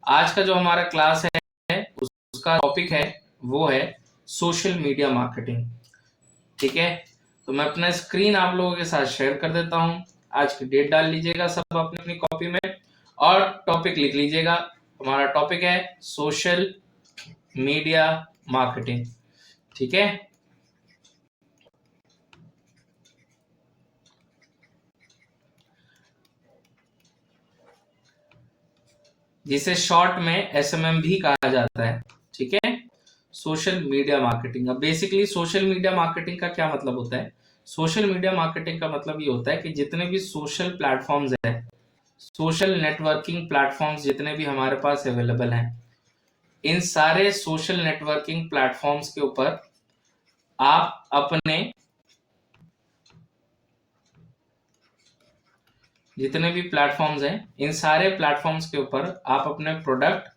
आज का जो हमारा क्लास है उसका टॉपिक है वो है सोशल मीडिया मार्केटिंग। ठीक है, तो मैं अपना स्क्रीन आप लोगों के साथ शेयर कर देता हूं। आज की डेट डाल लीजिएगा सब अपनी अपनी कॉपी में और टॉपिक लिख लीजिएगा। हमारा टॉपिक है सोशल मीडिया मार्केटिंग। ठीक है, जिसे शॉर्ट में एसएमएम भी कहा जाता है। ठीक है, सोशल मीडिया मार्केटिंग। अब बेसिकली सोशल मीडिया मार्केटिंग का क्या मतलब होता है? सोशल मीडिया मार्केटिंग का मतलब ये होता है कि जितने भी सोशल प्लेटफॉर्म्स हैं, सोशल नेटवर्किंग प्लेटफॉर्म्स जितने भी हमारे पास अवेलेबल हैं, इन सारे सोशल नेटवर्किंग प्लेटफॉर्म्स के ऊपर आप अपने जितने भी प्लेटफॉर्म्स हैं, इन सारे प्लेटफॉर्म्स के ऊपर आप अपने प्रोडक्ट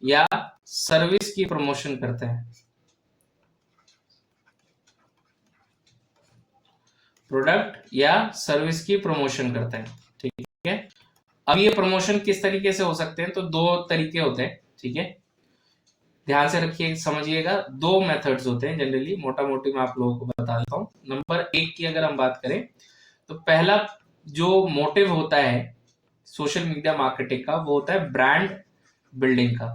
या सर्विस की प्रमोशन करते हैं। प्रोडक्ट या सर्विस की प्रमोशन करते हैं। ठीक है, अब ये प्रमोशन किस तरीके से हो सकते हैं? तो दो तरीके होते हैं। ठीक है, ध्यान से रखिए, समझिएगा। दो मेथड्स होते हैं जनरली, मोटा मोटी मैं आप लोगों को बता देता हूँ। नंबर एक की अगर हम बात करें तो पहला जो मोटिव होता है सोशल मीडिया मार्केटिंग का वो होता है ब्रांड बिल्डिंग का।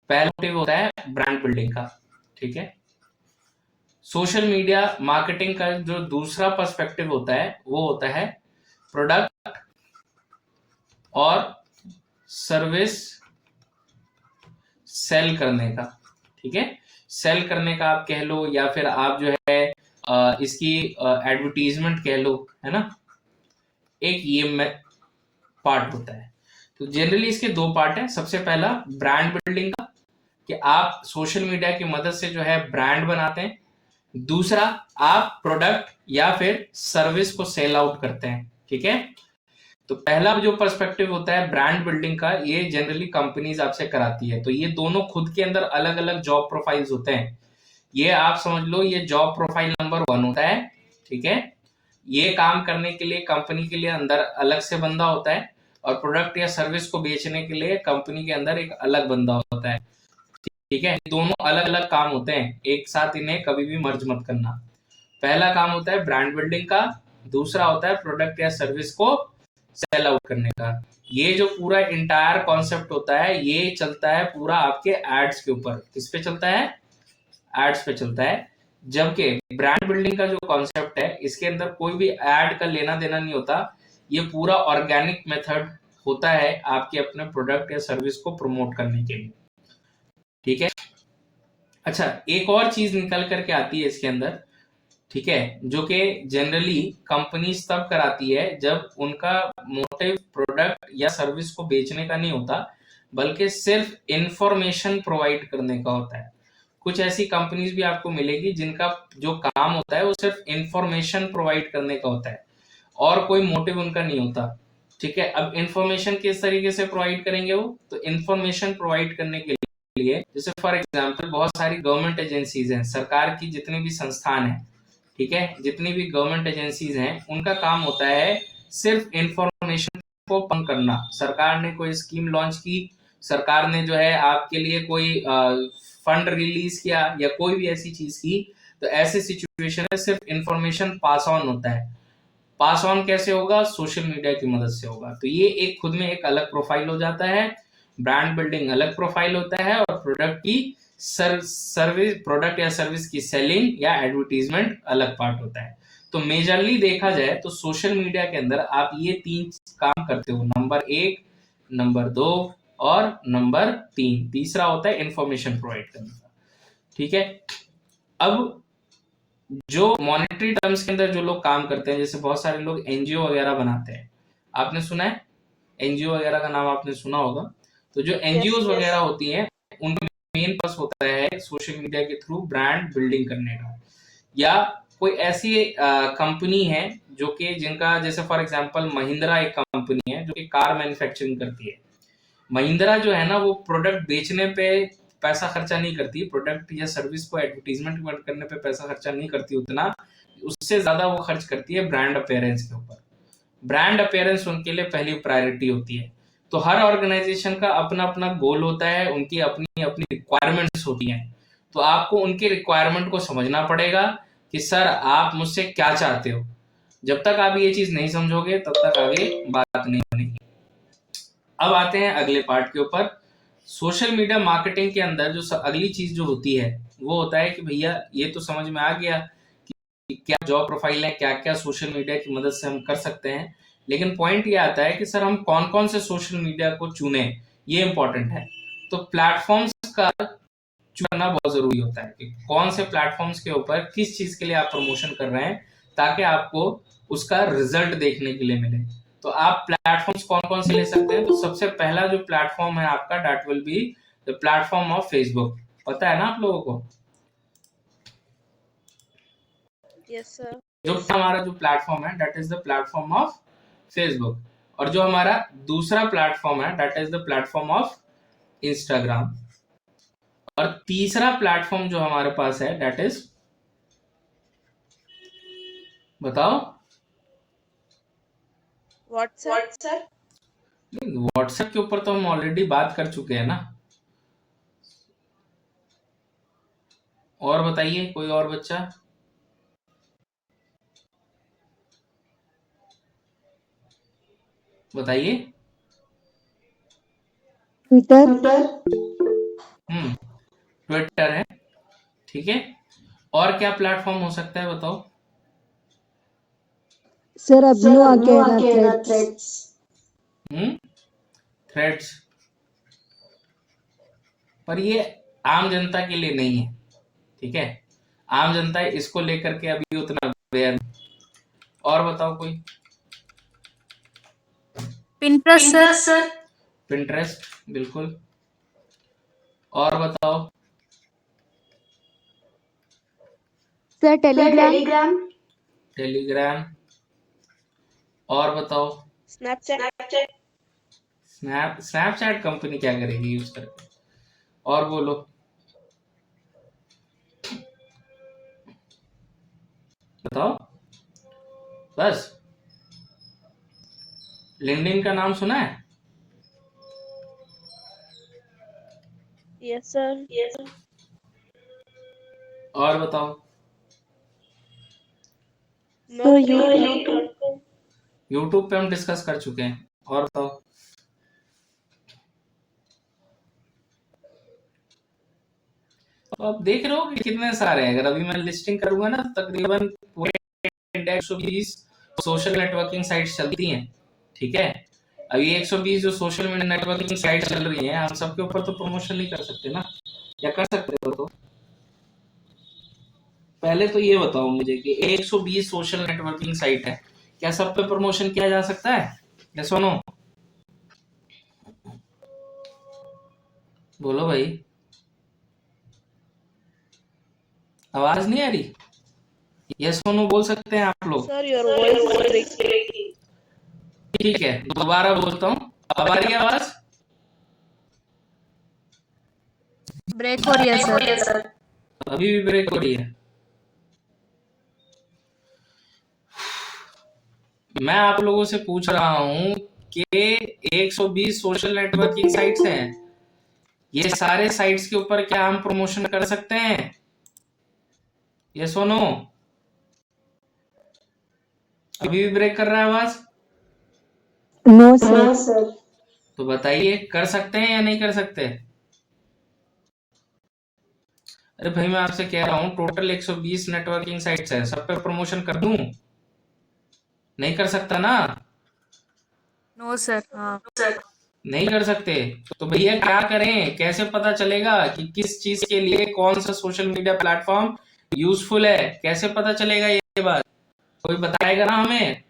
पहला मोटिव होता है ब्रांड बिल्डिंग का। ठीक है, सोशल मीडिया मार्केटिंग का जो दूसरा पर्सपेक्टिव होता है वो होता है प्रोडक्ट और सर्विस सेल करने का। ठीक है, सेल करने का आप कह लो या फिर आप जो है इसकी एडवर्टीजमेंट कह लो, है ना। एक ये पार्ट होता है। तो जनरली इसके दो पार्ट हैं। सबसे पहला ब्रांड बिल्डिंग का, कि आप सोशल मीडिया की मदद से जो है ब्रांड बनाते हैं। दूसरा, आप प्रोडक्ट या फिर सर्विस को सेल आउट करते हैं। ठीक है, तो पहला जो पर्सपेक्टिव होता है ब्रांड बिल्डिंग का, ये जनरली कंपनीज आपसे कराती है। तो ये दोनों खुद के अंदर अलग अलग जॉब प्रोफाइल्स होते हैं। ये आप समझ लो, ये जॉब प्रोफाइल नंबर 1 होता है। ठीक है, ये काम करने के लिए कंपनी के लिए अंदर अलग से बंदा होता है और प्रोडक्ट या सर्विस को बेचने के लिए कंपनी के अंदर एक अलग बंदा होता है। ठीक है, दोनों अलग अलग काम होते हैं, एक साथ इन्हें कभी भी मर्ज मत करना। पहला काम होता है ब्रांड बिल्डिंग का, दूसरा होता है प्रोडक्ट या सर्विस को सेल आउट करने का। ये जो पूरा इंटायर कॉन्सेप्ट होता है ये चलता है पूरा आपके एड्स के ऊपर। किस पे चलता है? एड्स पे चलता है। जबकि ब्रांड बिल्डिंग का जो कॉन्सेप्ट है इसके अंदर कोई भी एड का लेना देना नहीं होता। ये पूरा ऑर्गेनिक मेथड होता है आपके अपने प्रोडक्ट या सर्विस को प्रमोट करने के लिए। ठीक है, अच्छा, एक और चीज निकल करके आती है इसके अंदर। ठीक है, जो कि जनरली कंपनीज तब कराती है जब उनका मोटिव प्रोडक्ट या सर्विस को बेचने का नहीं होता, बल्कि सिर्फ इंफॉर्मेशन प्रोवाइड करने का होता है। कुछ ऐसी कंपनीज भी आपको मिलेगी जिनका जो काम होता है वो सिर्फ इंफॉर्मेशन प्रोवाइड करने का होता है और कोई मोटिव उनका नहीं होता। ठीक है, अब इंफॉर्मेशन किस तरीके से प्रोवाइड करेंगे वो? तो इंफॉर्मेशन प्रोवाइड करने के लिए जैसे फॉर एग्जांपल बहुत सारी गवर्नमेंट एजेंसीज हैं, सरकार की जितनी भी संस्थान है, ठीक है, जितनी भी गवर्नमेंट एजेंसीज हैं, उनका काम होता है सिर्फ इंफॉर्मेशन को पंप करना। सरकार ने कोई स्कीम लॉन्च की, सरकार ने जो है आपके लिए कोई फंड रिलीज किया या कोई भी ऐसी चीज की, तो ऐसे सिचुएशन में सिर्फ इंफॉर्मेशन पास ऑन होता है। पास ऑन कैसे होगा? सोशल मीडिया की मदद से होगा। तो ये एक खुद में एक अलग प्रोफाइल हो जाता है। ब्रांड बिल्डिंग अलग प्रोफाइल होता है और प्रोडक्ट की सर्विस, प्रोडक्ट या सर्विस की सेलिंग या एडवर्टीजमेंट अलग पार्ट होता है। तो मेजरली देखा जाए तो सोशल मीडिया के अंदर आप ये 3 काम करते हो। नंबर 1, नंबर 2 और नंबर 3, तीसरा होता है इंफॉर्मेशन प्रोवाइड करने का। ठीक है, अब जो मॉनेटरी टर्म्स के अंदर जो लोग काम करते हैं, जैसे बहुत सारे लोग एनजीओ वगैरह बनाते हैं, आपने सुना है एनजीओ वगैरह का नाम आपने सुना होगा। तो जो एनजीओ वगैरह होती हैं उनका मेन पर्पस होता है सोशल मीडिया के थ्रू ब्रांड बिल्डिंग करने का। या कोई ऐसी कंपनी है जो कि जिनका जैसे फॉर एग्जांपल महिंद्रा एक कंपनी है जो कि कार मैन्युफैक्चरिंग करती है। महिंद्रा जो है ना वो प्रोडक्ट बेचने पे पैसा खर्चा नहीं करती, प्रोडक्ट या सर्विस को एडवर्टीजमेंट करने पे पैसा खर्चा नहीं करती उतना, उससे ज्यादा वो खर्च करती है ब्रांड अपीयरेंस के ऊपर। ब्रांड अपीयरेंस उनके लिए पहली प्रायोरिटी होती है। तो हर ऑर्गेनाइजेशन का अपना अपना गोल होता है, उनकी अपनी अपनी रिक्वायरमेंट्स होती हैं। तो आपको उनके रिक्वायरमेंट को समझना पड़ेगा कि सर आप मुझसे क्या चाहते हो। जब तक आप ये चीज नहीं समझोगे तब तक आगे बात नहीं बनेगी। अब आते हैं अगले पार्ट के ऊपर। सोशल मीडिया मार्केटिंग के अंदर जो अगली चीज जो होती है वो होता है कि भैया ये तो समझ में आ गया कि क्या जॉब प्रोफाइल है, क्या क्या सोशल मीडिया की मदद से हम कर सकते हैं, लेकिन पॉइंट ये आता है कि सर हम कौन कौन से सोशल मीडिया को चुने, ये इंपॉर्टेंट है। तो प्लेटफॉर्म्स का चुनना बहुत जरूरी होता है कि कौन से प्लेटफॉर्म्स के ऊपर किस चीज के लिए आप प्रमोशन कर रहे हैं, ताकि आपको उसका रिजल्ट देखने के लिए मिले। तो आप प्लेटफॉर्म्स कौन कौन से ले सकते हैं? तो सबसे पहला जो प्लेटफॉर्म है आपका, that will be the platform of Facebook. पता है ना आप लोगों को? Yes sir. जो हमारा जो प्लेटफॉर्म है that is the platform of Facebook, और जो हमारा दूसरा प्लेटफॉर्म है that is the platform of Instagram, और तीसरा प्लेटफॉर्म जो हमारे पास है दैट इज, बताओ? व्हाट्सएप। व्हाट्सएप के ऊपर तो हम ऑलरेडी बात कर चुके हैं ना। और बताइए कोई और बच्चा? बताइए। ट्विटर। ट्विटर है, ठीक है। और क्या प्लेटफॉर्म हो सकता है बताओ? सर अभिनव आ कह रहा थ्रेड्स। थ्रेड्स, पर ये आम जनता के लिए नहीं है, ठीक है। आम जनता इसको लेकर के अभी उतना अवेयर नहीं। और बताओ कोई? Pinterest sir. पिंटरेस्ट, बिल्कुल। और बताओ? Sir Telegram. टेलीग्राम। और बताओ? स्नैपचैट कंपनी क्या करेगी यूज करके? और बोलो? बताओ बस। लिंक्डइन का नाम सुना है? Yes sir. और बताओ? यूट्यूब पे हम डिस्कस कर चुके हैं। और बताओ? तो आप देख रहे हो कि कितने सारे हैं। अगर अभी मैं लिस्टिंग करूंगा ना, तकरीबन पूरे इंडिया 120 सोशल नेटवर्किंग साइट्स चलती हैं, ठीक है। अब ये 120 जो सोशल मीडिया नेटवर्किंग साइट चल रही हैं, हम सबके ऊपर तो प्रमोशन नहीं कर सकते ना, या कर सकते हो? तो पहले तो ये बताओ मुझे कि 120 सोशल नेटवर्किंग साइट है, क्या सब पे प्रमोशन किया जा सकता है? या सुनो, बोलो भाई, आवाज नहीं आ रही? यस नो बोल सकते हैं आप लोग? Sir your voice is breaking. ठीक है, दोबारा बोलता हूँ। अब आ रही है आवाज? ब्रेक हो रही है सर। अभी भी ब्रेक हो रही है? मैं आप लोगों से पूछ रहा हूं कि 120 सोशल नेटवर्किंग साइट्स हैं, ये सारे साइट्स के ऊपर क्या हम प्रमोशन कर सकते हैं? ये सुनो, अभी भी ब्रेक कर रहा है आवाज? No sir. तो बताइए, कर सकते हैं या नहीं कर सकते? अरे भाई, मैं आपसे कह रहा हूं टोटल 120 नेटवर्किंग साइट्स है, सब पे प्रमोशन कर दूं? नहीं कर सकता ना? No sir. हाँ नहीं कर सकते। तो भैया क्या करें, कैसे पता चलेगा कि किस चीज के लिए कौन सा सोशल मीडिया प्लेटफॉर्म यूजफुल है? कैसे पता चलेगा ये बात? कोई बताएगा ना हमें?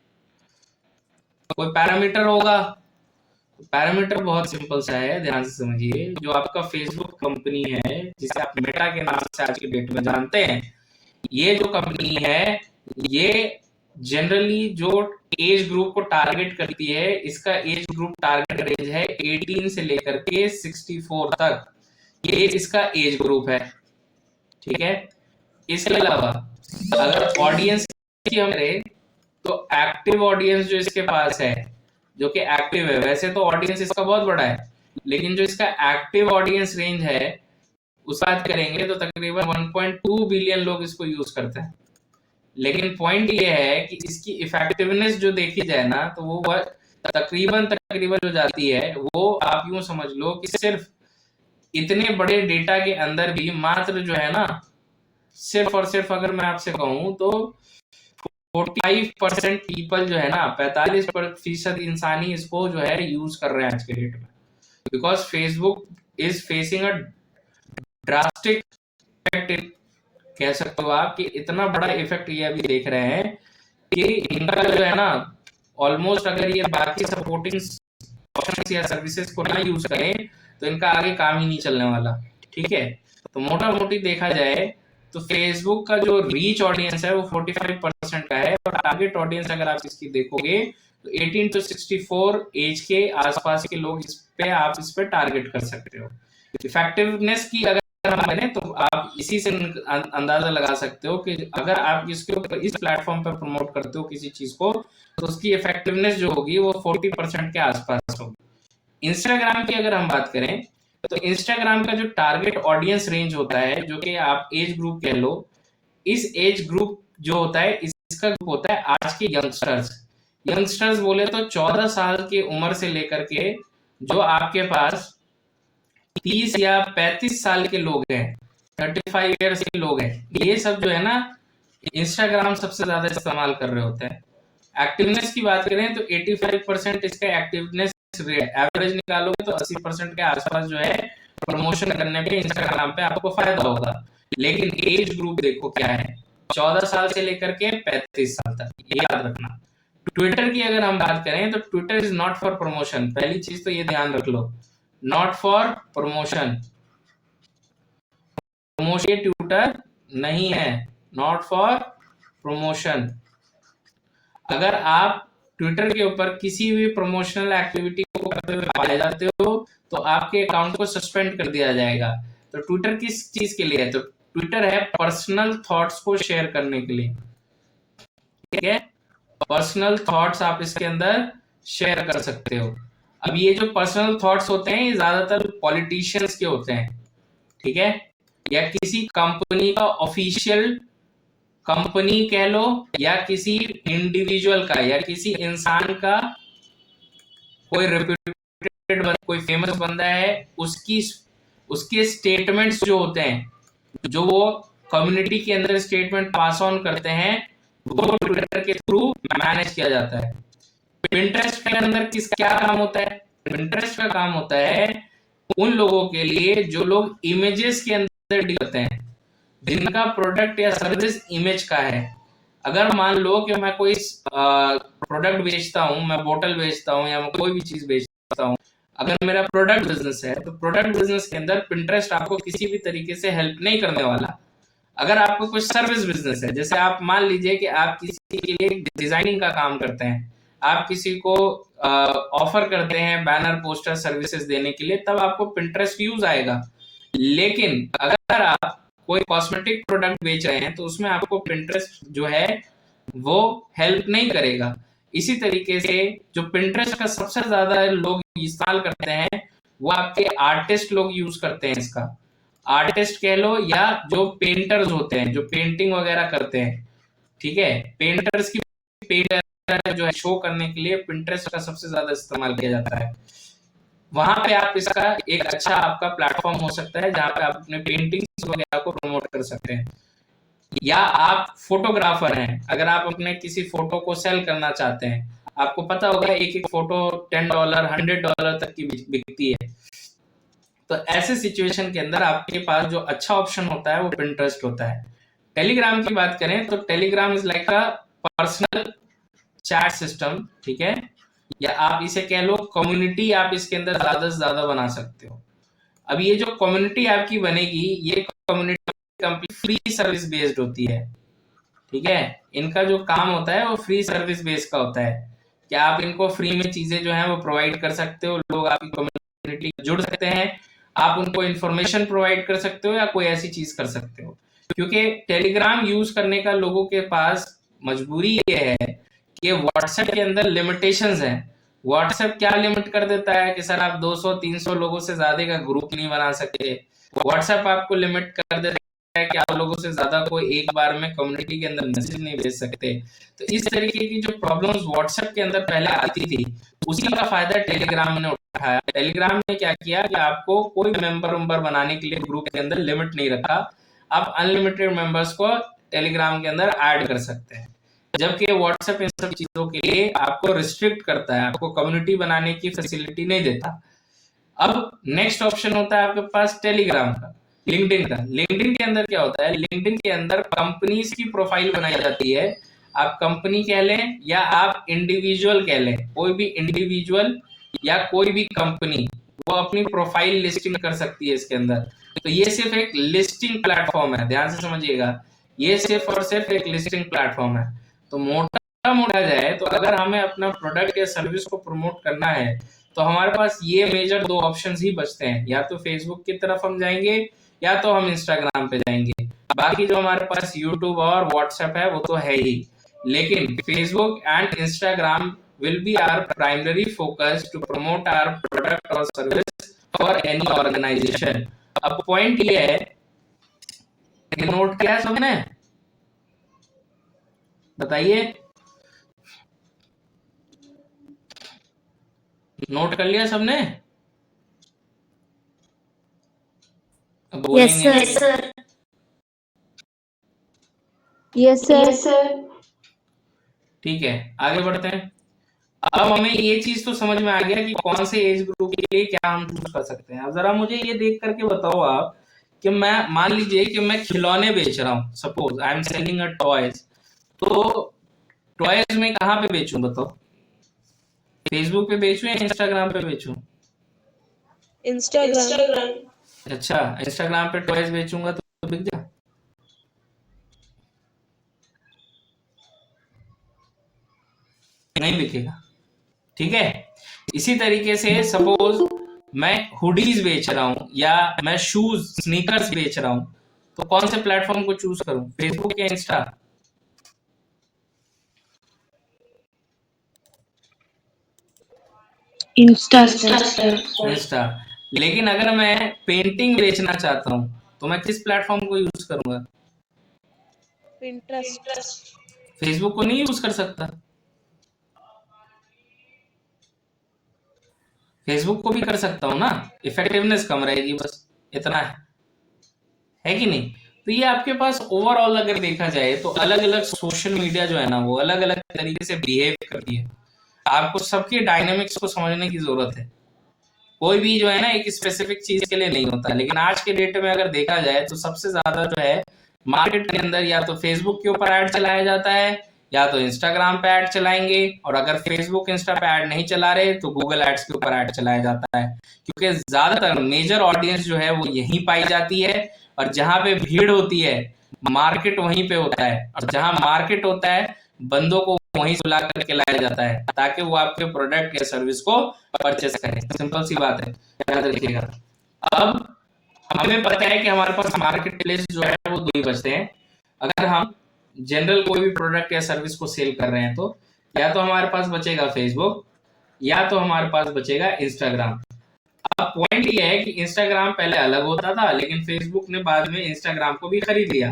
कोई पैरामीटर होगा? पैरामीटर बहुत सिंपल सा है, ध्यान से समझिए। जो आपका फेसबुक कंपनी है, जिसे आप मेटा के नाम से आज के डेट में जानते हैं, ये जो कंपनी है, ये जनरली जो एज ग्रुप को टारगेट करती है, इसका एज ग्रुप टारगेट रेंज है 18 से लेकर के 64 तक, ये इसका एज ग्रुप है, ठीक है। इसके अलावा अगर ऑडियंस की हम करें, तो एक्टिव ऑडियंस जो इसके पास है जो कि एक्टिव है। वैसे तो ऑडियंस इसका बहुत बड़ा है, लेकिन जो इसका एक्टिव ऑडियंस रेंज है उस बात करेंगे तो तकरीबन 1.2 बिलियन लोग इसको यूज करते हैं। लेकिन पॉइंट ये है कि इसकी इफेक्टिवनेस जो देखी जाए ना, तो वो तकरीबन तकरीबन जो जाती है, वो आप यूं समझ लो कि सिर्फ इतने बड़े डेटा के अंदर भी मात्र जो है ना, सिर्फ और सिर्फ अगर मैं आपसे कहूं तो 45% पीपल जो है ना, 45% इंसानी इसको जो है यूज कर रहे हैं आज के डेट में। Because Facebook is facing a drastic effect, कह सकते हो आप कि इतना बड़ा इफेक्ट ये अभी देख रहे हैं कि इनका जो है ना, ऑलमोस्ट अगर ये बाकी सपोर्टिंग ऑप्शंस या सर्विसेज को ना यूज करें तो इनका आगे काम ही नहीं चलने वाला। ठीक है, तो मोटा मोटी देखा जाए तो फेसबुक का जो रीच ऑडियंस है वो 45% का है, और टारगेट ऑडियंस अगर आप इसकी देखोगे तो 18 to 64 एज के आसपास के लोग आप इस पे टारगेट कर सकते हो। इफेक्टिवनेस की अगर हम करें तो आप इसी से अंदाजा लगा सकते हो कि अगर आप इसके ऊपर इस प्लेटफॉर्म पर प्रमोट करते हो किसी चीज को, तो उसकी इफेक्टिवनेस जो होगी वो 40% के आसपास होगी। इंस्टाग्राम की अगर हम बात करें तो इंस्टाग्राम का जो टारगेट ऑडियंस रेंज होता है, जो कि आप एज ग्रुप कह लो, इस एज ग्रुप जो होता है, इसका ग्रुप होता है आज के यंगस्टर्स बोले तो 14 साल की उम्र से लेकर के जो आपके पास 30 या 35 साल के लोग हैं, 35 ईयर्स के लोग हैं, ये सब जो है ना इंस्टाग्राम सबसे ज्यादा इस्तेमाल कर रहे होते हैं। एक्टिवनेस की बात करें तो 85% इसका एक्टिवनेस एवरेज निकालोगे तो 80% के आसपास जो है प्रमोशन करने पे इंस्टाग्राम पे आपको फायदा होगा। लेकिन एज ग्रुप देखो क्या है, 14 साल से लेकर के 35 साल तक, ये याद रखना। ट्विटर की अगर हम बात करें तो Twitter is not for promotion, पहली चीज तो ये ध्यान रख लो, नॉट फॉर प्रमोशन ट्विटर नहीं है, नॉट फॉर प्रमोशन। अगर आप ट्विटर के ऊपर किसी भी प्रमोशनल एक्टिविटी को करते हुए पाए जाते हो तो आपके अकाउंट को सस्पेंड कर दिया जाएगा। तो ट्विटर किस चीज के लिए है? तो ट्विटर है पर्सनल थॉट्स को शेयर करने के लिए। ठीक है, पर्सनल थॉट्स आप इसके अंदर शेयर कर सकते हो। अब ये जो पर्सनल थॉट्स होते हैं ये ज्यादातर पॉलिटिशियंस के होते हैं, ठीक है, या किसी कंपनी का ऑफिशियल, कंपनी कह लो, या किसी इंडिविजुअल का या किसी इंसान का, कोई रेप्यूटेड कोई फेमस बंदा है, उसके स्टेटमेंट्स जो होते हैं, जो वो कम्युनिटी के अंदर स्टेटमेंट पास ऑन करते हैं, वो ट्विटर के थ्रू मैनेज किया जाता है। पिंटरेस्ट के अंदर क्या काम होता है? पिंटरेस्ट का काम होता है उन लोगों के लिए जो लोग इमेजेस के अंदर डील करते हैं, जिनका प्रोडक्ट या सर्विस इमेज का है। अगर मान लो कि मैं कोई प्रोडक्ट बेचता हूं, मैं बोतल बेचता हूं या मैं कोई भी चीज बेचता हूं, अगर मेरा प्रोडक्ट बिजनेस है तो प्रोडक्ट बिजनेस के अंदर पिंटरेस्ट आपको किसी भी तरीके से हेल्प नहीं करने वाला। अगर आपको कुछ सर्विस बिजनेस है, जैसे आप मान लीजिए कि आप किसी के लिए डिजाइनिंग का काम करते हैं, आप किसी को ऑफर करते हैं बैनर पोस्टर सर्विसेज देने के लिए, तब आपको पिंटरेस्ट यूज आएगा। लेकिन अगर आप कोई कॉस्मेटिक प्रोडक्ट बेच रहे हैं तो उसमें आपको पिंटरेस्ट जो है वो हेल्प नहीं करेगा। इसी तरीके से जो पिंटरेस्ट का सबसे ज्यादा लोग इस्तेमाल करते हैं वो आपके आर्टिस्ट लोग यूज करते हैं इसका। आर्टिस्ट कह लो या जो पेंटर्स होते हैं, जो पेंटिंग वगैरह करते हैं, ठीक है, पेंटर्स की पेंटर जो है शो करने के लिए पिंटरेस्ट का सबसे ज्यादा इस्तेमाल किया जाता है। वहां पे आप इसका एक अच्छा आपका प्लेटफॉर्म हो सकता है जहां पे आप अपने पेंटिंग्स वगैरह को प्रमोट कर सकते हैं। या आप फोटोग्राफर हैं, अगर आप अपने किसी फोटो को सेल करना चाहते हैं, आपको पता होगा एक एक फोटो $10 $100 तक की बिकती है। तो ऐसे सिचुएशन के अंदर आपके पास जो अच्छा ऑप्शन होता है वो पिंटरेस्ट होता है। टेलीग्राम की बात करें तो Telegram is like a personal chat system, ठीक है, या आप इसे कह लो कम्युनिटी, आप इसके अंदर ज्यादा से ज्यादा बना सकते हो। अब ये जो कम्युनिटी आपकी बनेगी, ये community complete free service based होती है, ठीक है, इनका जो काम होता है वो फ्री सर्विस बेस्ड का होता है कि आप इनको फ्री में चीजें जो है वो प्रोवाइड कर सकते हो, लोग आपकी कम्युनिटी जुड़ सकते हैं, आप उनको इंफॉर्मेशन प्रोवाइड कर सकते हो या कोई ऐसी चीज कर सकते हो। क्योंकि टेलीग्राम यूज करने का लोगों के पास मजबूरी ये है कि व्हाट्सएप के अंदर लिमिटेशंस हैं। व्हाट्सएप क्या लिमिट कर देता है कि सर आप 200-300 लोगों से ज्यादा का ग्रुप नहीं बना सकते। व्हाट्सएप आपको लिमिट कर देता है कि आप लोगों से ज्यादा कोई एक बार में कम्युनिटी के अंदर मैसेज नहीं भेज सकते। तो इस तरीके की जो प्रॉब्लम्स व्हाट्सएप के अंदर पहले आती थी, उसी का फायदा टेलीग्राम ने उठाया। टेलीग्राम ने क्या किया कि आपको कोई मेंबर बनाने के लिए ग्रुप के अंदर लिमिट नहीं रखा, आप अनलिमिटेड मेंबर्स को टेलीग्राम के अंदर ऐड कर सकते हैं। जबकि व्हाट्सएप इन सब चीजों के लिए आपको रिस्ट्रिक्ट करता है, आपको कम्युनिटी बनाने की फैसिलिटी नहीं देता। अब नेक्स्ट ऑप्शन होता है आपके पास टेलीग्राम का, लिंक्डइन का। लिंक्डइन के अंदर क्या होता है, लिंक्डइन के अंदर कंपनीज की प्रोफाइल बनाई जाती है। आप कंपनी कह लें या आप इंडिविजुअल कह लें, कोई भी इंडिविजुअल या कोई भी कंपनी वो अपनी प्रोफाइल लिस्टिंग कर सकती है इसके अंदर। तो ये सिर्फ एक लिस्टिंग प्लेटफॉर्म है, ध्यान से समझिएगा, ये सिर्फ और सिर्फ एक लिस्टिंग प्लेटफॉर्म है। तो मोटा जाए तो अगर हमें अपना प्रोडक्ट या सर्विस को प्रमोट करना है तो हमारे पास ये मेजर दो ऑप्शन ही बचते हैं, या तो फेसबुक की तरफ हम जाएंगे या तो हम इंस्टाग्राम पे जाएंगे। बाकी जो हमारे पास यूट्यूब और व्हाट्सएप है वो तो है ही, लेकिन Facebook and Instagram will be our primary focus to promote our product और सर्विस फॉर एनी ऑर्गेनाइजेशन। अब पॉइंट ये है, नोट किया है सबने, बताइए, नोट कर लिया सबने? बोलेंगे Yes, sir. Yes, sir. ठीक है, आगे बढ़ते हैं। अब हमें ये चीज तो समझ में आ गया कि कौन से एज ग्रुप के लिए क्या हम चूज कर सकते हैं। अब जरा मुझे ये देख करके बताओ आप कि मैं, मान लीजिए कि मैं खिलौने बेच रहा हूँ, suppose I am selling a toys, तो टॉयज में कहाँ पे बेचूं बताओ? फेसबुक पे बेचूं या इंस्टाग्राम पे बेचूं? Instagram. अच्छा, इंस्टाग्राम पे टॉयज बेचूंगा तो बिक जा, नहीं बिकेगा। ठीक है, इसी तरीके से सपोज मैं हुडीज बेच रहा हूं या मैं शूज स्नीकर्स बेच रहा हूं, तो कौन से प्लेटफॉर्म को चूज करूं, फेसबुक या इंस्टा? इंस्टा। लेकिन अगर मैं पेंटिंग बेचना चाहता हूं तो मैं किस प्लेटफॉर्म को यूज करूंगा? Pinterest. फेसबुक को नहीं यूज कर सकता? फेसबुक को भी कर सकता हूं ना, इफेक्टिवनेस कम रहेगी, बस इतना है कि नहीं? तो ये आपके पास ओवरऑल अगर देखा जाए तो अलग अलग सोशल मीडिया जो है ना वो अलग अलग तरीके से बिहेव करती है। आपको सबके डायनेमिक्स को समझने की जरूरत है। कोई भी जो है ना एक स्पेसिफिक चीज के लिए नहीं होता, लेकिन आज के डेट में अगर देखा जाए तो सबसे ज्यादा जो है मार्केट के अंदर या तो फेसबुक के ऊपर ऐड चलाया जाता है या तो इंस्टाग्राम पे ऐड चलाएंगे, और अगर फेसबुक इंस्टा पे ऐड नहीं चला रहे तो गूगल एड्स के ऊपर ऐड चलाया जाता है, क्योंकि ज्यादातर मेजर ऑडियंस जो है वो यहीं पाई जाती है। और जहां पे भीड़ होती है मार्केट वहीं पे होता है, और जहां मार्केट होता है बंदों को वहीं से बुला करके लाया जाता है ताकि वो आपके प्रोडक्ट या सर्विस को परचेस करें। सिंपल सी बात है, याद रखिएगा। अब हमें पता है कि हमारे पास मार्केट प्लेस जो है वो दो ही बचते हैं। अगर हम जनरल कोई भी प्रोडक्ट या सर्विस को सेल कर रहे हैं तो या तो हमारे पास बचेगा फेसबुक या तो हमारे पास बचेगा इंस्टाग्राम। अब पॉइंट ये है कि इंस्टाग्राम पहले अलग होता था, लेकिन फेसबुक ने बाद में इंस्टाग्राम को भी खरीद लिया,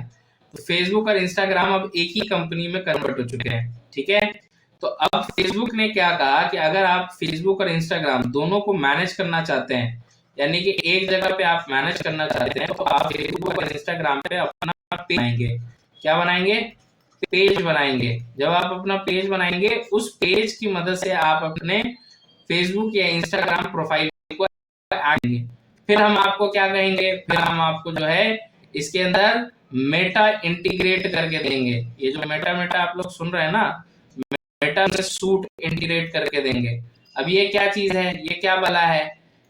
तो फेसबुक और इंस्टाग्राम अब एक ही कंपनी में कन्वर्ट हो चुके हैं। ठीक है, तो अब फेसबुक ने क्या कहा कि अगर आप फेसबुक और इंस्टाग्राम दोनों को मैनेज करना चाहते हैं, यानी कि एक जगह पे आप मैनेज करना चाहते हैं, तो आप फेसबुक और इंस्टाग्राम पे अपना पेज बनाएंगे। क्या बनाएंगे? पेज बनाएंगे। जब आप अपना पेज बनाएंगे उस पेज की मदद से आप अपने फेसबुक या इंस्टाग्राम प्रोफाइल को ऐड करेंगे। फिर हम आपको क्या कहेंगे, फिर हम आपको जो है इसके अंदर मेटा इंटीग्रेट करके देंगे। ये जो मेटा मेटा आप लोग सुन रहे हैं ना, मेटा में सूट इंटीग्रेट करके देंगे। अब ये क्या चीज है, ये क्या बला है?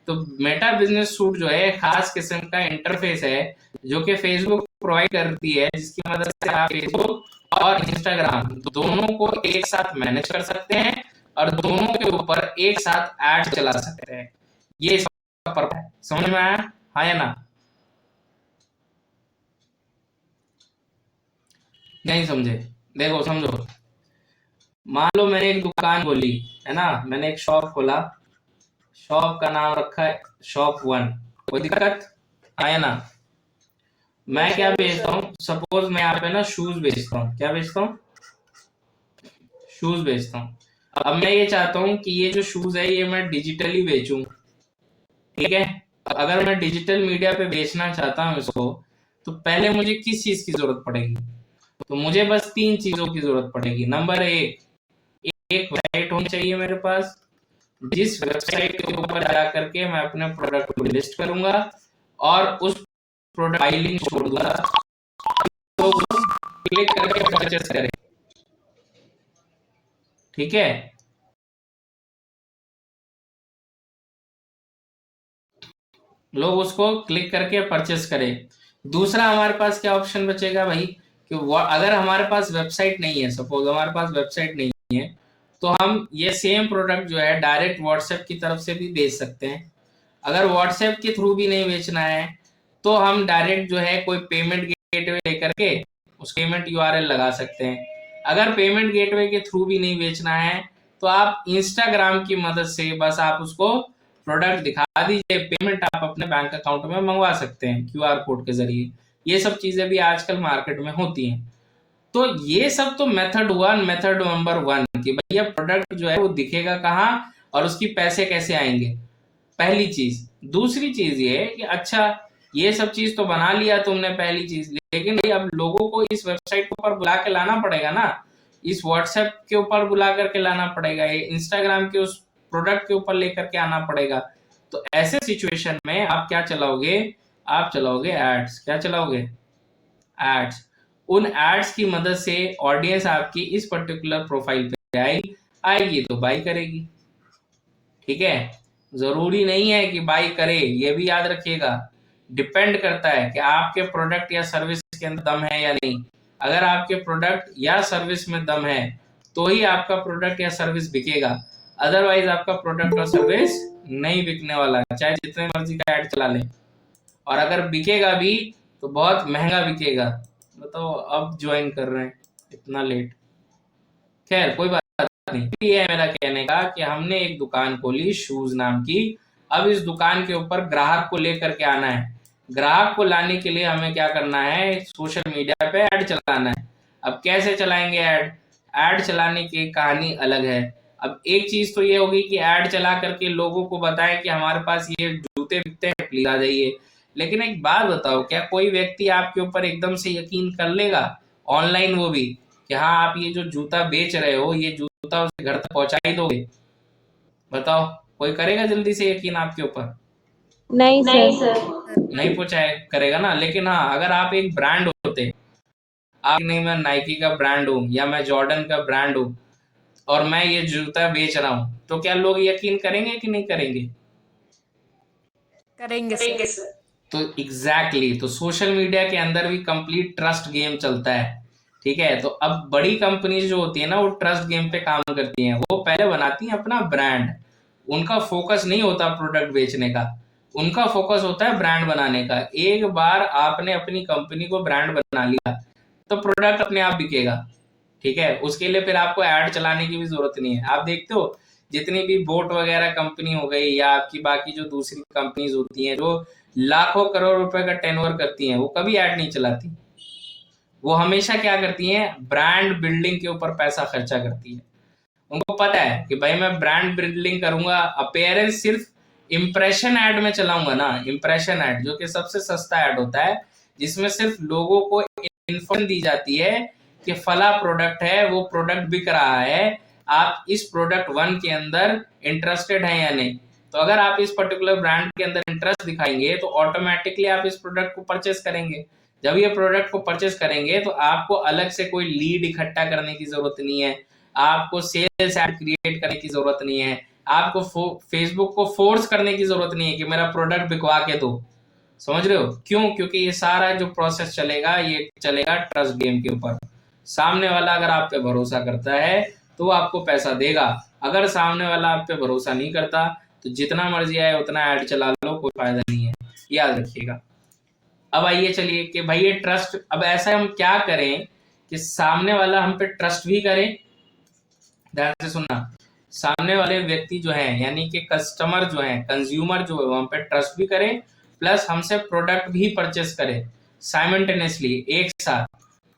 तो मेटा बिजनेस सूट जो है खास किस्म का इंटरफेस है जो कि फेसबुक प्रोवाइड करती है, जिसकी मदद से आप फेसबुक और इंस्टाग्राम दोनों को एक साथ मैनेज कर सकते हैं और दोनों के ऊपर एक साथ ऐड चला सकते हैं। ये इसका पर्पस है। समझ में आया? हाँ या ना? नहीं समझे? देखो समझो, मान लो मैंने एक दुकान खोली है ना, मैंने एक शॉप खोला, शॉप का नाम रखा है शॉप 1। कोई दिक्कत आया ना? मैं क्या बेचता हूँ, सपोज मैं यहाँ पे ना शूज बेचता हूँ। क्या बेचता हूँ? शूज बेचता हूँ। अब मैं ये चाहता हूँ कि ये जो शूज है ये मैं डिजिटली बेचूं, ठीक है। अगर मैं डिजिटल मीडिया पे बेचना चाहता हूँ इसको, तो पहले मुझे किस चीज की जरूरत पड़ेगी? तो मुझे बस 3 चीजों की जरूरत पड़ेगी। नंबर 1, एक वेबसाइट होनी चाहिए मेरे पास, जिस वेबसाइट के ऊपर जा करके मैं अपने प्रोडक्ट को लिस्ट करूंगा और उस प्रोडक्ट फाइलिंग छोड़ दूंगा, तो क्लिक करके परचेस करें, ठीक है। लोग उसको क्लिक करके परचेस करें। दूसरा हमारे पास क्या ऑप्शन बचेगा भाई, कि अगर हमारे पास वेबसाइट नहीं है, सपोज हमारे पास वेबसाइट नहीं है, तो हम ये सेम प्रोडक्ट जो है डायरेक्ट व्हाट्सएप की तरफ से भी बेच सकते हैं। अगर व्हाट्सएप के थ्रू भी नहीं बेचना है, तो हम डायरेक्ट जो है कोई पेमेंट गेटवे लेकर के उस पेमेंट यूआरएल लगा सकते हैं। अगर पेमेंट गेटवे के थ्रू भी नहीं बेचना है, तो आप इंस्टाग्राम की मदद से बस आप उसको प्रोडक्ट दिखा दीजिए, पेमेंट आप अपने बैंक अकाउंट में मंगवा सकते हैं क्यूआर कोड के जरिए। ये सब चीजें भी आजकल मार्केट में होती हैं। तो ये सब तो मेथड हुआ, मेथड नंबर 1 कि भैया प्रोडक्ट जो है वो दिखेगा कहाँ और उसकी पैसे कैसे आएंगे, पहली चीज। दूसरी चीज ये है कि अच्छा ये सब चीज तो बना लिया तुमने पहली चीज, लेकिन भाई अब लोगों को इस वेबसाइट के ऊपर बुला के लाना पड़ेगा ना, इस व्हाट्सएप के ऊपर बुला करके लाना पड़ेगा, ये इंस्टाग्राम के उस प्रोडक्ट के ऊपर लेकर के आना पड़ेगा। तो ऐसे सिचुएशन में आप क्या चलाओगे? आप चलाओगे एड्स। क्या चलाओगे? एड्स। उन एड्स की मदद से ऑडियंस आपकी इस पर्टिकुलर प्रोफाइल पे आएगी तो बाई करेगी, ठीक है। जरूरी नहीं है कि बाई करे, ये भी याद रखिएगा। डिपेंड करता है कि आपके प्रोडक्ट या सर्विस के अंदर दम है या नहीं। अगर आपके प्रोडक्ट या सर्विस में दम है तो ही आपका प्रोडक्ट या सर्विस बिकेगा, अदरवाइज आपका प्रोडक्ट और सर्विस नहीं बिकने वाला है, चाहे जितने मर्जी का ऐड चला ले। और अगर बिकेगा भी तो बहुत महंगा बिकेगा। बताओ अब ज्वाइन कर रहे हैं इतना लेट। खैर कोई बात नहीं, ये है मेरा कहने का कि हमने एक दुकान खोली शूज नाम की। अब इस दुकान के ऊपर ग्राहक को लेकर के आना है। ग्राहक को लाने के लिए हमें क्या करना है? सोशल मीडिया पे ऐड चलाना है। अब कैसे चलाएंगे ऐड? ऐड चलाने की कहानी अलग है। अब एक चीज तो ये होगी कि ऐड चला करके लोगों को बताएं कि हमारे पास ये जूते बिकते हैं, प्लीज आ जाइए। लेकिन एक बात बताओ, क्या कोई व्यक्ति आपके ऊपर एकदम से यकीन कर लेगा ऑनलाइन, वो भी कि हाँ आप ये जो जूता बेच रहे हो ये जूता उसे घर तक पहुंचा ही दोगे? बताओ कोई करेगा जल्दी से यकीन आपके ऊपर? नहीं नहीं सर। सर। नहीं पहुंचाए करेगा ना। लेकिन हाँ अगर आप एक ब्रांड होते, आप नहीं मैं नाइकी का ब्रांड हूँ या मैं जॉर्डन का ब्रांड हूँ और मैं ये जूता बेच रहा हूँ, तो क्या लोग यकीन करेंगे कि नहीं करेंगे? करेंगे सर। तो एग्जैक्टली तो सोशल मीडिया के अंदर भी कंप्लीट ट्रस्ट गेम चलता है, ठीक है। तो अब बड़ी कंपनी जो होती है ना वो ट्रस्ट गेम पे काम करती हैं। वो पहले बनाती हैं अपना ब्रांड, उनका फोकस नहीं होता प्रोडक्ट बेचने का, उनका फोकस होता है ब्रांड बनाने का। एक बार आपने अपनी कंपनी को ब्रांड बना लिया तो प्रोडक्ट अपने आप बिकेगा, ठीक है। उसके लिए फिर आपको ऐड चलाने की भी जरूरत नहीं है। आप देखते हो जितनी भी बोट वगैरह कंपनी हो गई या आपकी बाकी जो दूसरी कंपनीज होती हैं जो लाखों करोड़ रुपए का टर्नओवर करती हैं, वो कभी ऐड नहीं चलाती। वो हमेशा क्या करती हैं? ब्रांड बिल्डिंग के ऊपर पैसा खर्चा करती है। उनको पता है कि भाई मैं ब्रांड बिल्डिंग करूंगा, अपेयरेंस सिर्फ इंप्रेशन ऐड में चलाऊंगा ना, इंप्रेशन ऐड जो कि सबसे सस्ता ऐड होता है, जिसमें सिर्फ लोगों को इन्फॉर्मेशन दी जाती है कि फला प्रोडक्ट है, वो प्रोडक्ट बिक रहा है, आप इस प्रोडक्ट 1 के अंदर इंटरेस्टेड हैं या नहीं। तो अगर आप इस पर्टिकुलर ब्रांड के अंदर इंटरेस्ट दिखाएंगे तो ऑटोमेटिकली आप इस प्रोडक्ट को परचेस करेंगे। जब ये प्रोडक्ट को परचेस करेंगे तो आपको अलग से कोई लीड इकट्ठा करने की जरूरत नहीं है, आपको सेल्स ऐड क्रिएट करने की जरूरत नहीं है, आपको फेसबुक को फोर्स करने की जरूरत नहीं है कि मेरा प्रोडक्ट बिकवा के दो। समझ रहे हो क्यों? क्योंकि ये सारा जो प्रोसेस चलेगा ये चलेगा ट्रस्ट गेम के ऊपर। सामने वाला अगर आप पे भरोसा करता है तो वो आपको पैसा देगा, अगर सामने वाला आप पे भरोसा नहीं करता तो जितना मर्जी आए उतना ऐड चला लो, कोई फायदा नहीं है, याद रखिएगा। अब आइए चलिए कि भाई ये ट्रस्ट, अब ऐसा हम क्या करें कि सामने वाला हम पे ट्रस्ट भी करे, ध्यान से सुनना, सामने वाले व्यक्ति जो है यानी कि कस्टमर जो है, कंज्यूमर जो है, वो हम पे ट्रस्ट भी करे, प्लस हमसे प्रोडक्ट भी परचेस करे साइमल्टेनियसली, एक साथ,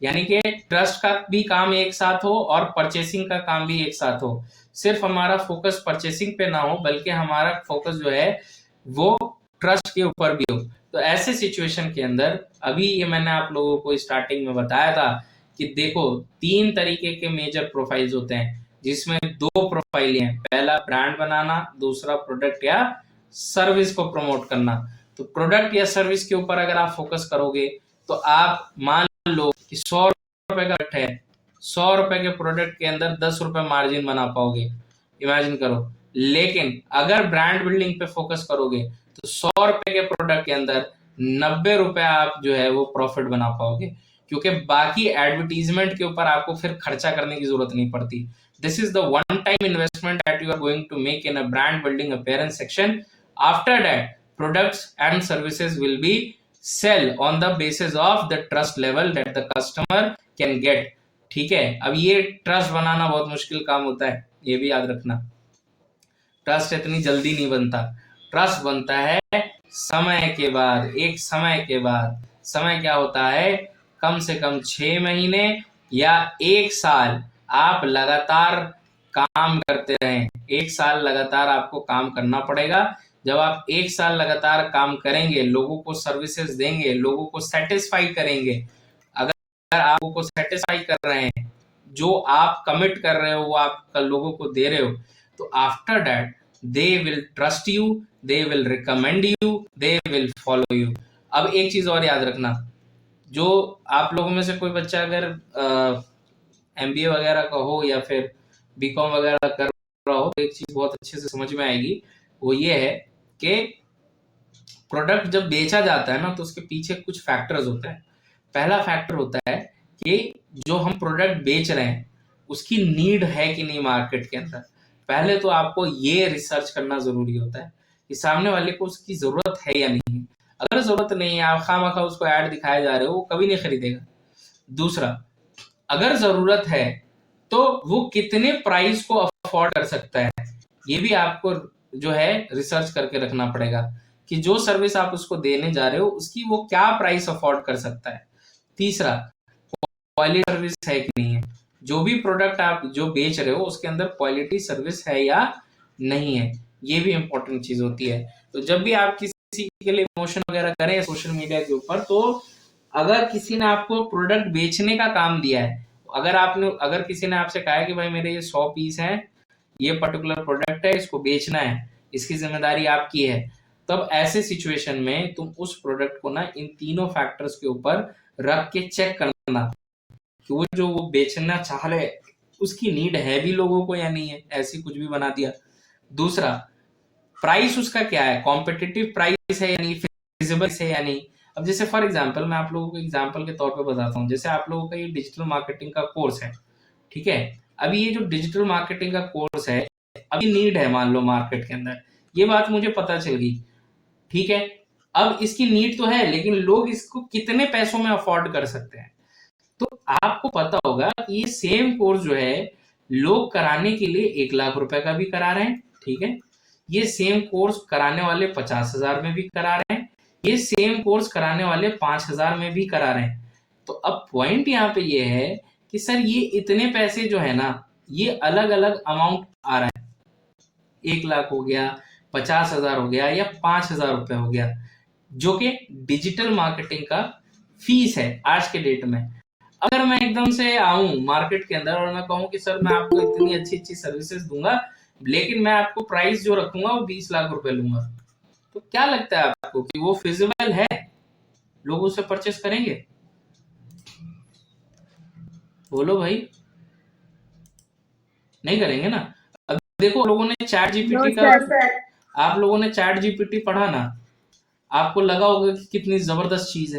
यानी कि ट्रस्ट का भी काम एक साथ हो और परचेसिंग का काम भी एक साथ हो। सिर्फ हमारा फोकस परचेसिंग पे ना हो, बल्कि हमारा फोकस जो है वो ट्रस्ट के ऊपर भी हो। तो ऐसे सिचुएशन के अंदर अभी ये मैंने आप लोगों को स्टार्टिंग में बताया था कि देखो 3 तरीके के मेजर प्रोफाइल्स होते हैं, जिसमें 2 प्रोफाइल हैं, पहला ब्रांड बनाना, दूसरा प्रोडक्ट या सर्विस को प्रमोट करना। तो प्रोडक्ट या सर्विस के ऊपर अगर आप फोकस करोगे तो आप मान लो कि 100 रुपए का प्रोडक्ट है, 100 रुपए के प्रोडक्ट के अंदर 10 रुपए मार्जिन बना पाओगे, इमेजिन करो। लेकिन अगर ब्रांड बिल्डिंग पे फोकस करोगे तो 100 रुपए के प्रोडक्ट के अंदर 90 रुपए आप जो है वो प्रॉफिट बना पाओगे, क्योंकि बाकी एडवर्टीजमेंट के ऊपर आपको फिर खर्चा करने की जरूरत नहीं पड़ती। This is the one time investment that you are going to make in a brand building appearance section. After that products and services will be sell on the basis of the trust level that the customer can get। ठीक है, अब ये trust बनाना बहुत मुश्किल काम होता है, ये भी याद रखना। ट्रस्ट इतनी जल्दी नहीं बनता, ट्रस्ट बनता है समय के बाद, एक समय के बाद। समय क्या होता है, कम से कम 6 महीने या 1 साल आप लगातार काम करते रहें। 1 साल लगातार आपको काम करना पड़ेगा। जब आप 1 साल लगातार काम करेंगे, लोगों को सर्विसेज देंगे, लोगों को सेटिस्फाई करेंगे, अगर आप लोगों को सेटिस्फाई कर रहे हैं, जो आप कमिट कर रहे हो वो आप लोगों को दे रहे हो, तो after that they will trust you, they will recommend you, they will follow you. अब एक चीज और याद रखना, जो आप लोगों में से कोई बच्चा अगर MBA वगैरह का हो या फिर BCom वगैरह कर रहा हो, तो एक चीज बहुत अच्छे से समझ में आएगी, वो ये है कि प्रोडक्ट जब बेचा जाता है ना, तो उसके पीछे कुछ फैक्टर्स होते हैं। पहला फैक्टर होता है कि जो हम प्रोडक्ट बेच रहे हैं उसकी नीड है कि नहीं मार्केट के अंदर। पहले तो आपको ये रिसर्च करना जरूरी होता है कि सामने वाले को उसकी जरूरत है या नहीं है। अगर जरूरत नहीं है, आप खामखा उसको ऐड दिखाए जा रहे हो, वो कभी नहीं खरीदेगा। दूसरा, अगर जरूरत है तो वो कितने प्राइस को अफोर्ड कर सकता है, ये भी आपको जो है रिसर्च करके रखना पड़ेगा कि जो सर्विस आप उसको देने जा रहे हो उसकी वो क्या प्राइस अफोर्ड कर सकता है। तीसरा, क्वालिटी सर्विस है कि नहीं है, जो भी प्रोडक्ट आप जो बेच रहे हो उसके अंदर क्वालिटी सर्विस है या नहीं है, ये भी इंपॉर्टेंट चीज होती है। तो जब भी आप किसी के लिए प्रमोशन वगैरह करें सोशल मीडिया के ऊपर, तो अगर किसी ने आपको प्रोडक्ट बेचने का काम दिया है, अगर किसी ने आपसे कहा है कि भाई मेरे ये 100 पीस हैं, ये पर्टिकुलर प्रोडक्ट है, इसको बेचना है, इसकी जिम्मेदारी आपकी है, तब ऐसे सिचुएशन में तुम उस प्रोडक्ट को ना इन तीनों फैक्टर्स के ऊपर रख के चेक करना कि वो जो वो बेचना चाह रहे उसकी नीड है भी लोगों को या नहीं है, ऐसी कुछ भी बना दिया। दूसरा, प्राइस उसका क्या है, कॉम्पिटिटिव प्राइस है या नहीं, फिजिबल है या नहीं। अब जैसे फॉर एग्जांपल मैं आप लोगों को एग्जांपल के तौर पे बताता हूँ, जैसे आप लोगों का ये डिजिटल मार्केटिंग का कोर्स है, ठीक है। अभी ये जो डिजिटल मार्केटिंग का कोर्स है, अभी नीड है मान लो मार्केट के अंदर, ये बात मुझे पता चल गई, ठीक है। अब इसकी नीड तो है, लेकिन लोग इसको कितने पैसों में अफोर्ड कर सकते हैं। तो आपको पता होगा कि ये सेम कोर्स जो है लोग कराने के लिए 1 लाख रुपए का भी करा रहे हैं, ठीक है। ये सेम कोर्स कराने वाले 50,000 में भी करा रहे हैं, ये सेम कोर्स कराने वाले 5,000 में भी करा रहे हैं। तो अब पॉइंट यहाँ पे ये है कि सर ये इतने पैसे जो है ना, ये अलग अलग अमाउंट आ रहा है, 1 लाख हो गया, 50,000 हो गया या 5,000 रुपए हो गया, जो कि डिजिटल मार्केटिंग का फीस है आज के डेट में। अगर मैं एकदम से आऊं मार्केट के अंदर और मैं कहूं कि सर मैं आपको इतनी अच्छी अच्छी सर्विसेज दूंगा, लेकिन मैं आपको प्राइस जो रखूंगा वो 20 लाख रुपए लूंगा, तो क्या लगता है आपको कि वो फिजिबल है, लोग उसे परचेस करेंगे? बोलो भाई, नहीं करेंगे ना। अब देखो लोगों ने चैट जीपीटी का, आप लोगों ने चैट जीपीटी पढ़ा ना, आपको लगा होगा कि कितनी जबरदस्त चीज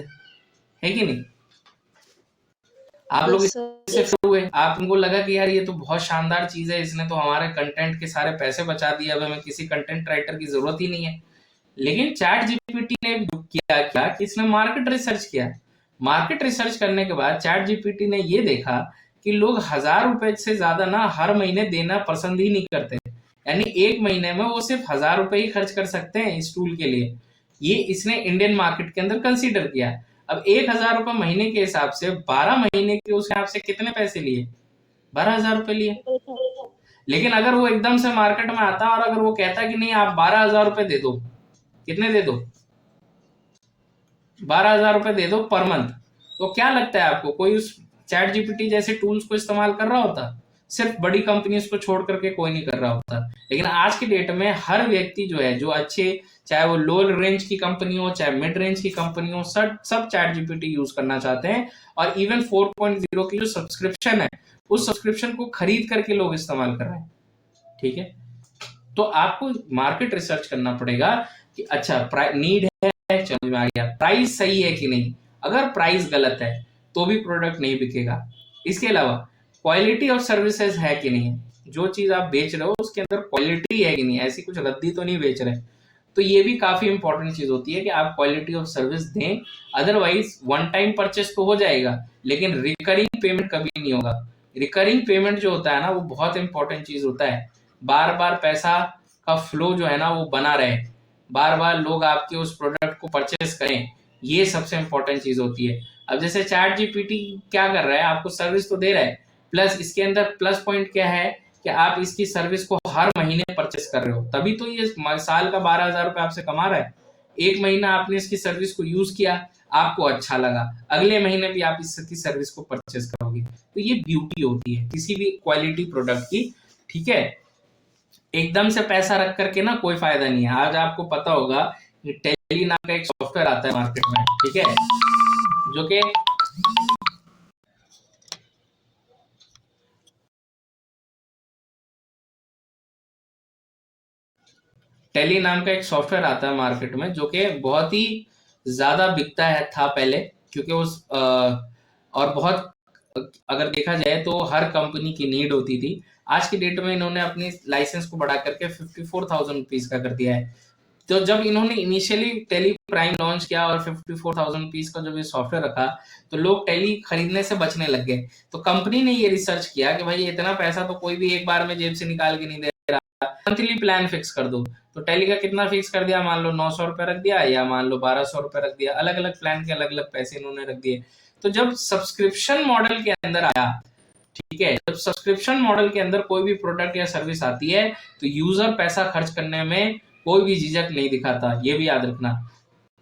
है कि नहीं? आप लोग इससे हुए, आपको लगा कि यार ये तो बहुत शानदार चीज है, इसने तो हमारे कंटेंट के सारे पैसे बचा दिए, अब हमें किसी कंटेंट राइटर की जरूरत ही नहीं है। लेकिन चैट जीपीटी ने किया कि इसने मार्केट रिसर्च किया। मार्केट रिसर्च करने के बाद चैट जीपीटी ने ये देखा कि लोग 1000 रुपए से ज्यादा ना हर महीने देना पसंद ही नहीं करते, यानी एक महीने में वो सिर्फ 1000 रुपए ही खर्च कर सकते हैं इस टूल के लिए। ये इसने इंडियन मार्केट के अंदर कंसीडर किया। अब 1000 रुपए महीने के हिसाब से 12 महीने के उस हिसाब से कितने पैसे लिए? 12,000 रुपए लिए। लेकिन अगर वो एकदम से मार्केट में आता और अगर वो कहता कि नहीं आप 12,000 रुपए दे दो, कितने दे दो? 12,000 रुपए दे दो पर मंथ, तो क्या लगता है आपको कोई उस चैट जीपीटी जैसे टूल्स को इस्तेमाल कर रहा होता? सिर्फ बड़ी कंपनीज को छोड़ करके कोई नहीं कर रहा होता। लेकिन आज के डेट में हर व्यक्ति जो है, जो अच्छे, चाहे वो लो रेंज की कंपनी हो चाहे मिड रेंज की कंपनी हो, सब चैट जीपीटी यूज करना चाहते हैं। और इवन 4.0 की जो सब्सक्रिप्शन है, उस सब्सक्रिप्शन को खरीद करके लोग इस्तेमाल कर रहे हैं। ठीक है, तो आपको मार्केट रिसर्च करना पड़ेगा कि अच्छा नीड है, समझ में आ गया, प्राइस सही है कि नहीं। अगर प्राइस गलत है तो भी प्रोडक्ट नहीं बिकेगा। इसके अलावा क्वालिटी ऑफ सर्विसेज है कि नहीं, जो चीज आप बेच रहे हो उसके अंदर क्वालिटी है कि नहीं, ऐसी कुछ रद्दी तो नहीं बेच रहे। तो ये भी काफी इंपॉर्टेंट चीज होती है कि आप क्वालिटी ऑफ सर्विस दें। अदरवाइज वन टाइम परचेस तो हो जाएगा, लेकिन रिकरिंग पेमेंट कभी नहीं होगा। रिकरिंग पेमेंट जो होता है ना, वो बहुत इंपॉर्टेंट चीज होता है। बार बार पैसा का फ्लो जो है ना वो बना रहे, बार बार लोग आपके उस प्रोडक्ट को परचेस करें, ये सबसे इंपॉर्टेंट चीज होती है। अब जैसे चैट जीपीटी क्या कर रहा है, आपको सर्विस तो दे रहा है, प्लस इसके अंदर प्लस पॉइंट क्या है कि आप इसकी सर्विस को हर महीने परचेस कर रहे हो, तभी तो ये साल का 12,000 रुपए आपसे कमा रहा है। एक महीना आपने इसकी सर्विस को यूज किया, आपको अच्छा लगा, अगले महीने भी आप इसकी सर्विस को परचेस करोगे। तो ये ब्यूटी होती है किसी भी क्वालिटी प्रोडक्ट की। ठीक है, एकदम से पैसा रख करके ना कोई फायदा नहीं है। आज आपको पता होगा कि टेली नाम का एक सॉफ्टवेयर आता है मार्केट में, ठीक है, जो कि टेली नाम का एक सॉफ्टवेयर आता है मार्केट में, जो कि बहुत ही ज्यादा बिकता है था पहले, क्योंकि उस और बहुत अगर देखा जाए तो हर कंपनी की नीड होती थी। आज की डेट में इन्होंने अपनी लाइसेंस को बढ़ा करके 54,000 रुपीज का कर दिया है। तो जब इन्होंने इनिशियली टेली प्राइम लॉन्च किया और 54,000 रुपीज का जब ये सॉफ्टवेयर रखा, तो लोग टेली खरीदने से बचने लग गए। तो कंपनी ने ये रिसर्च किया कि भाई इतना पैसा तो कोई भी एक बार में जेब से निकाल के नहीं दे रहा, मंथली प्लान फिक्स कर दो। तो टेली का कितना फिक्स कर दिया, मान लो 900 रुपए रख दिया या मान लो 1200 रुपए रख दिया, अलग अलग प्लान के अलग अलग पैसे इन्होंने रख दिए। तो जब सब्सक्रिप्शन मॉडल के अंदर आया, ठीक है, जब सब्सक्रिप्शन मॉडल के अंदर कोई भी प्रोडक्ट या सर्विस आती है तो यूजर पैसा खर्च करने में कोई भी झिझक नहीं दिखाता। ये भी याद रखना।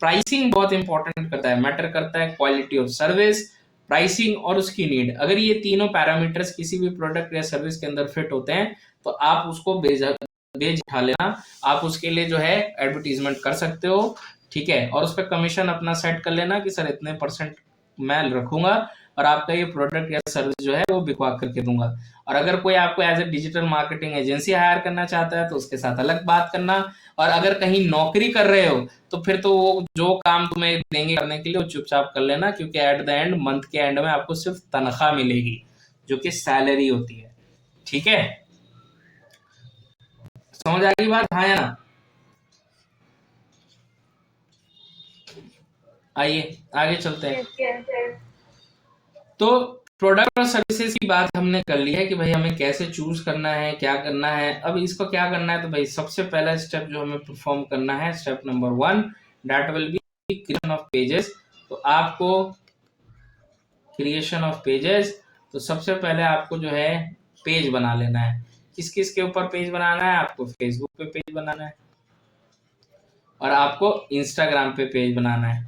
प्राइसिंग बहुत इंपॉर्टेंट करता है, मैटर करता है, क्वालिटी ऑफ सर्विस, प्राइसिंग और उसकी नीड। अगर ये तीनों पैरामीटर्स किसी भी प्रोडक्ट या सर्विस के अंदर फिट होते हैं तो आप उसको बेच उठा लेना, आप उसके लिए जो है एडवर्टीजमेंट कर सकते हो। ठीक है, और उस पर कमीशन अपना सेट कर लेना कि सर इतने % मैं रखूंगा और आपका ये प्रोडक्ट या सर्विस जो है वो बिकवा करके दूंगा। और अगर कोई आपको as a digital marketing agency hire करना चाहता है तो उसके साथ अलग बात करना। और अगर कहीं नौकरी कर रहे हो तो फिर तो वो जो काम तुम्हें देंगे करने के लिए वो चुपचाप कर लेना, क्योंकि एट द एंड, मंथ के एंड में आपको सिर्फ तनख्वाह मिलेगी जो कि सैलरी होती है। ठीक है, समझ आ गई बात? हाँ या ना? आइए आगे चलते हैं। तो प्रोडक्ट और सर्विसेज की बात हमने कर ली है कि भाई हमें कैसे चूज करना है, क्या करना है। अब इसको क्या करना है, तो भाई सबसे पहला स्टेप जो हमें परफॉर्म करना है, step number 1, that will be creation of pages. तो आपको क्रिएशन ऑफ पेजेस, तो सबसे पहले आपको जो है पेज बना लेना है। किस किस के ऊपर पेज बनाना है? आपको फेसबुक पे पेज बनाना है और आपको इंस्टाग्राम पे पेज बनाना है।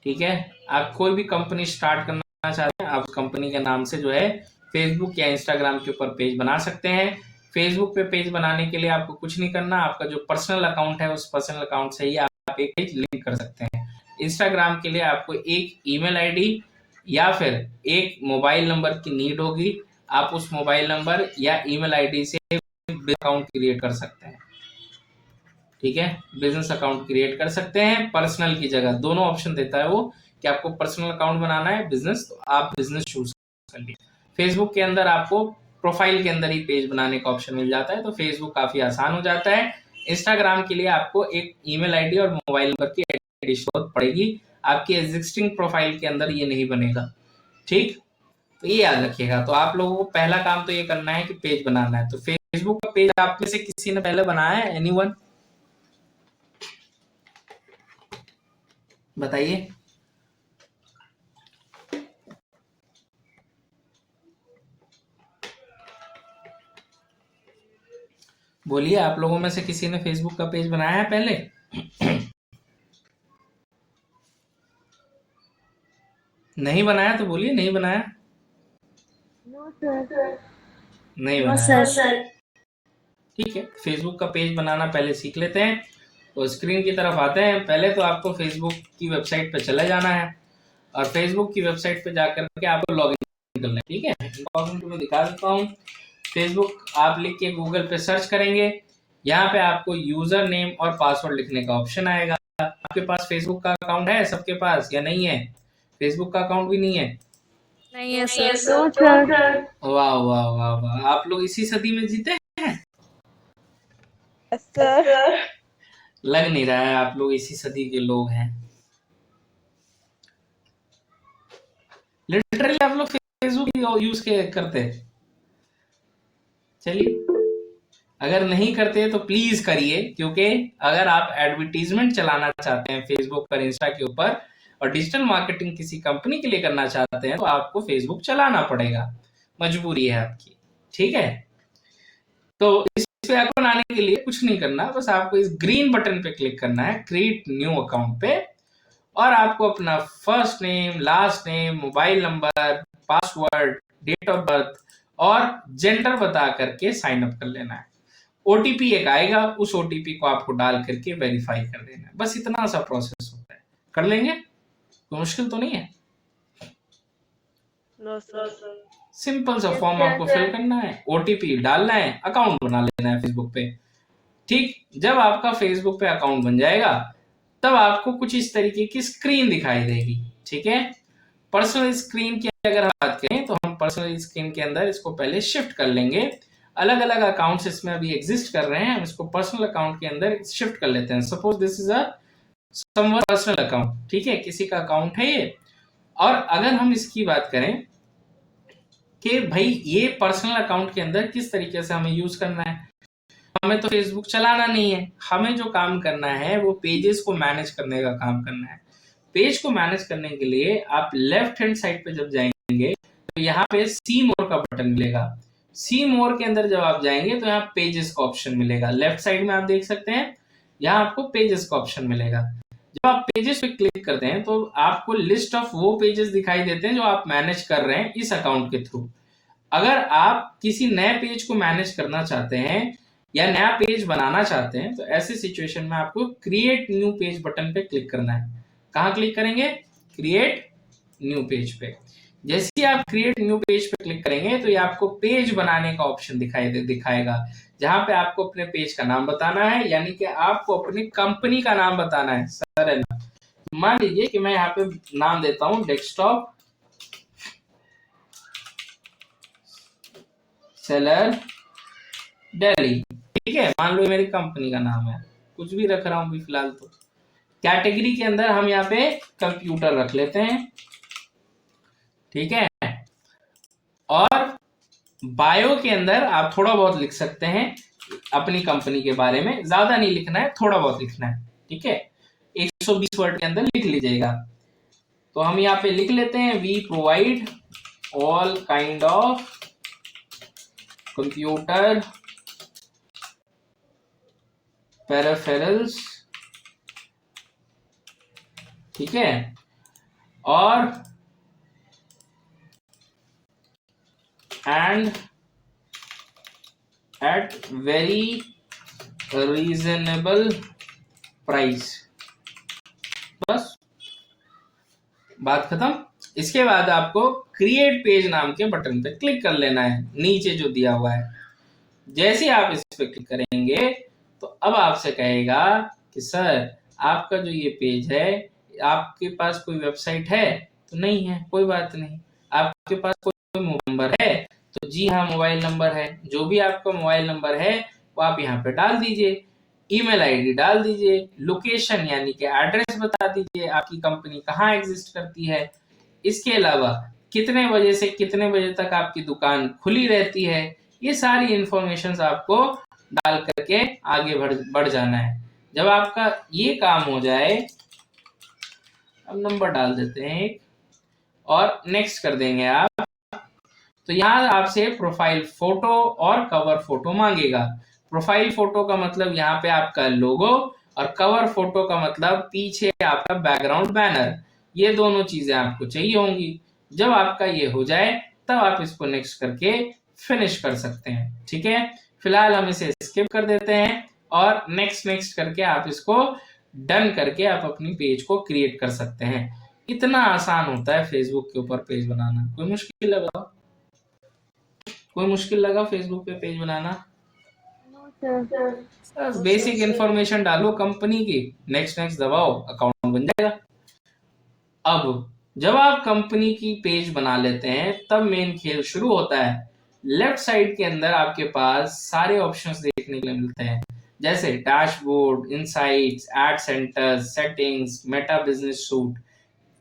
ठीक है, आप कोई भी कंपनी स्टार्ट करना चाहते हैं, आप कंपनी के नाम से जो है फेसबुक या इंस्टाग्राम के ऊपर पेज बना सकते हैं। फेसबुक पे पेज बनाने के लिए आपको कुछ नहीं करना, आपका जो पर्सनल अकाउंट है उस पर्सनल अकाउंट से ही आप एक पेज लिंक कर सकते हैं। इंस्टाग्राम के लिए आपको एक ईमेल आईडी या फिर एक मोबाइल नंबर की नीड होगी। आप उस मोबाइल नंबर या ईमेल आईडी से अकाउंट क्रिएट कर सकते हैं। ठीक है, बिजनेस अकाउंट क्रिएट कर सकते हैं, पर्सनल की जगह। दोनों ऑप्शन देता है वो कि आपको पर्सनल अकाउंट बनाना है, बिजनेस, तो आप बिजनेस चूज कर लीजिए। फेसबुक के अंदर आपको प्रोफाइल के अंदर ही पेज बनाने का ऑप्शन मिल जाता है, तो फेसबुक काफी आसान हो जाता है। इंस्टाग्राम के लिए आपको एक ईमेल आईडी और मोबाइल नंबर की आईडी जरूरत पड़ेगी, आपकी एग्जिस्टिंग प्रोफाइल के अंदर ये नहीं बनेगा। ठीक, तो ये याद रखिएगा। तो आप लोगों को पहला काम तो ये करना है कि पेज बनाना है। तो फेसबुक का पेज आप में से किसी ने पहले बनाया है? एनीवन बताइए। बोलिए, आप लोगों में से किसी ने फेसबुक का पेज बनाया है पहले? नहीं बनाया तो बोलिए नहीं बनाया। No sir. नहीं नो बनाया। सर। ठीक है, फेसबुक का पेज बनाना पहले सीख लेते हैं। तो स्क्रीन की तरफ आते हैं। पहले तो आपको फेसबुक की वेबसाइट पे चले जाना है और फेसबुक की वेबसाइट पे जाकर के आपको लॉगिन करना है। ठीक है, लॉगिन में दिखा देता हूँ। फेसबुक आप लिख के गूगल पे सर्च करेंगे, यहाँ पे आपको यूजर नेम और पासवर्ड लिखने का ऑप्शन आएगा। आपके पास फेसबुक का अकाउंट है सबके पास या नहीं है? फेसबुक का अकाउंट भी नहीं है? नहीं है सर। No sir. वाह वाह वाह वाह, आप लोग इसी सदी में जीते हैं। सर। लग नहीं रहा है आप लोग इसी सदी के लोग हैं। लिटरली आप लोग फेसबुक यूज करते हैं। चलिए, अगर नहीं करते तो प्लीज करिए, क्योंकि अगर आप एडवर्टीजमेंट चलाना चाहते हैं फेसबुक पर, इंस्टा के ऊपर, और डिजिटल मार्केटिंग किसी कंपनी के लिए करना चाहते हैं तो आपको फेसबुक चलाना पड़ेगा, मजबूरी है आपकी। ठीक है, तो इस पे अकाउंट आने के लिए कुछ नहीं करना, बस आपको इस ग्रीन बटन पे क्लिक करना है, क्रिएट न्यू अकाउंट पे, और आपको अपना first name, last name, mobile number, password, date of birth और जेंडर बता करके साइन अप कर लेना है। ओटीपी एक आएगा, उस ओटीपी को आपको डाल करके वेरीफाई कर देना है। बस इतना सा प्रोसेस होता है, कर लेंगे, कोई मुश्किल तो नहीं है। No sir. सिंपल सा फॉर्म आपको फिल करना है, ओटीपी डालना है, अकाउंट बना लेना है फेसबुक पे। ठीक, जब आपका फेसबुक पे अकाउंट बन जाएगा तब आपको कुछ इस तरीके की स्क्रीन दिखाई देगी। ठीक है, पर्सनल स्क्रीन की अगर हम बात करें तो हम पर्सनल स्क्रीन के अंदर इसको पहले शिफ्ट कर लेंगे। अलग अलग अकाउंट्स इसमें अभी एग्जिस्ट कर रहे हैं, हम इसको पर्सनल अकाउंट के अंदर शिफ्ट कर लेते हैं। Suppose this is a someone personal account. ठीक है, किसी का अकाउंट है ये, और अगर हम इसकी बात करें कि भाई ये पर्सनल अकाउंट के अंदर किस तरीके से हमें यूज करना है, हमें तो फेसबुक चलाना नहीं है, हमें जो काम करना है वो पेजेस को मैनेज करने का काम करना है। पेज को मैनेज करने के लिए आप लेफ्ट हैंड साइड पे जब जाएंगे तो यहाँ पे सी मोर का बटन मिलेगा। सी मोर के अंदर जब आप जाएंगे तो यहाँ पेजेस का ऑप्शन मिलेगा। लेफ्ट साइड में आप देख सकते हैं, यहाँ आपको पेजेस का ऑप्शन मिलेगा। जब आप पेजेस पे क्लिक करते हैं तो आपको लिस्ट ऑफ वो पेजेस दिखाई देते हैं जो आप मैनेज कर रहे हैं इस अकाउंट के थ्रू। अगर आप किसी नए पेज को मैनेज करना चाहते हैं या नया पेज बनाना चाहते हैं तो ऐसे सिचुएशन में आपको क्रिएट न्यू पेज बटन पे क्लिक करना है। कहाँ क्लिक करेंगे? क्रिएट न्यू पेज पे। जैसे ही आप क्रिएट न्यू पेज पे क्लिक करेंगे तो ये आपको पेज बनाने का ऑप्शन दिखाएगा, जहां पे आपको अपने पेज का नाम बताना है, यानी कि आपको अपनी कंपनी का नाम बताना है। सर है ना, मान लीजिए कि मैं यहाँ पे नाम देता हूँ डेस्कटॉप सेलर दिल्ली। ठीक है, मान लो मेरी कंपनी का नाम है, कुछ भी रख रहा हूँ भी फिलहाल। तो कैटेगरी के अंदर हम यहाँ पे कंप्यूटर रख लेते हैं। ठीक है, और बायो के अंदर आप थोड़ा बहुत लिख सकते हैं अपनी कंपनी के बारे में, ज्यादा नहीं लिखना है, थोड़ा बहुत लिखना है। ठीक है, 120 वर्ड के अंदर लिख लीजिएगा। तो हम यहाँ पे लिख लेते हैं, we provide all kind of computer peripherals. ठीक है, और and at very reasonable price. बस बात खत्म। इसके बाद आपको क्रिएट पेज नाम के बटन पे क्लिक कर लेना है, नीचे जो दिया हुआ है। जैसे ही आप इस पे क्लिक करेंगे तो अब आपसे कहेगा कि सर आपका जो ये पेज है, आपके पास कोई वेबसाइट है? तो नहीं है, कोई बात नहीं। आपके पास कोई मोबाइल नंबर है? तो जी हाँ, मोबाइल नंबर है। जो भी आपका मोबाइल नंबर है वो आप यहाँ पे डाल दीजिए, ईमेल आईडी डाल दीजिए, लोकेशन यानी कि एड्रेस बता दीजिए, आपकी कंपनी कहाँ एग्जिस्ट करती है। इसके अलावा कितने बजे से कितने बजे तक आपकी दुकान खुली रहती है, ये सारी इंफॉर्मेशन आपको डाल करके आगे बढ़ जाना है। जब आपका ये काम हो जाए, अब नंबर डाल देते हैं एक और नेक्स्ट कर देंगे आप। तो यहाँ आपसे प्रोफाइल फोटो और कवर फोटो मांगेगा। प्रोफाइल फोटो का मतलब यहाँ पे आपका लोगो, और कवर फोटो का मतलब पीछे आपका बैकग्राउंड बैनर। ये दोनों चीजें आपको चाहिए होंगी। जब आपका ये हो जाए तब आप इसको नेक्स्ट करके फिनिश कर सकते हैं। ठीक है, फिलहाल हम इसे स्किप कर देते हैं और नेक्स्ट करके आप इसको डन करके आप अपनी पेज को क्रिएट कर सकते हैं। इतना आसान होता है फेसबुक के ऊपर पेज बनाना। कोई मुश्किल है बताओ? कोई मुश्किल लगा फेसबुक पे पेज बनाना? बस बेसिक इंफॉर्मेशन डालो कंपनी की, नेक्स्ट दबाओ, अकाउंट बन जाएगा। अब जब आप कंपनी की पेज बना लेते हैं तब मेन खेल शुरू होता है। लेफ्ट साइड के अंदर आपके पास सारे ऑप्शंस देखने के लिए मिलते हैं, जैसे dashboard, insights, ad centre, settings, Meta business suite.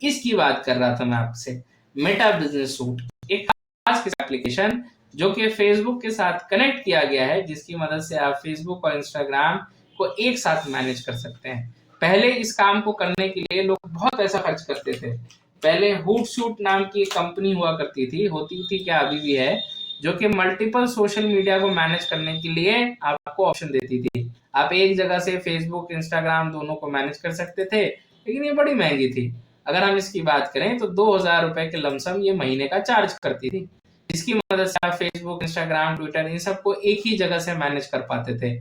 इसकी बात कर रहा था मैं आपसे। मेटा बिजनेस सूट एक खास एप्लीकेशन जो कि फेसबुक के साथ कनेक्ट किया गया है, जिसकी मदद से आप फेसबुक और इंस्टाग्राम को एक साथ मैनेज कर सकते हैं। पहले इस काम को करने के लिए लोग बहुत पैसा खर्च करते थे। पहले हूटसूट नाम की एक कंपनी हुआ करती थी, होती थी क्या अभी भी है, जो कि मल्टीपल सोशल मीडिया को मैनेज करने के लिए आपको ऑप्शन देती थी। आप एक जगह से फेसबुक, इंस्टाग्राम दोनों को मैनेज कर सकते थे, लेकिन ये बड़ी महंगी थी। अगर हम इसकी बात करें तो 2000 रुपए के लमसम ये महीने का चार्ज करती थी, जिसकी मदद से आप फेसबुक, इंस्टाग्राम, ट्विटर इन सबको एक ही जगह से मैनेज कर पाते थे।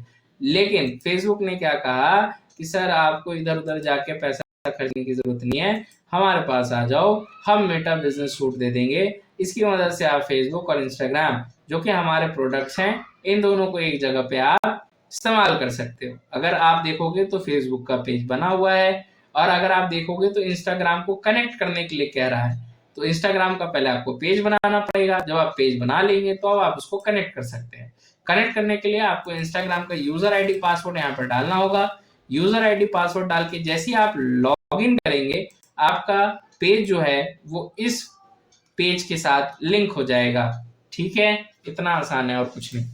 लेकिन फेसबुक ने क्या कहा कि सर आपको इधर उधर जाके पैसा खर्चने की जरूरत नहीं है, हमारे पास आ जाओ, हम मेटा बिजनेस सूट दे देंगे। इसकी मदद से आप फेसबुक और इंस्टाग्राम जो कि हमारे प्रोडक्ट्स हैं, इन दोनों को एक जगह पे आप इस्तेमाल कर सकते हो। अगर आप देखोगे तो फेसबुक का पेज बना हुआ है, और अगर आप देखोगे तो इंस्टाग्राम को कनेक्ट करने के लिए कह रहा है। तो इंस्टाग्राम का पहले आपको पेज बनाना पड़ेगा। जब आप पेज बना लेंगे तो अब आप उसको कनेक्ट कर सकते हैं। कनेक्ट करने के लिए आपको इंस्टाग्राम का यूजर आईडी पासवर्ड यहाँ पर डालना होगा। यूजर आईडी पासवर्ड डाल के जैसे ही आप लॉग इन करेंगे, आपका पेज जो है वो इस पेज के साथ लिंक हो जाएगा। ठीक है, इतना आसान है और कुछ नहीं।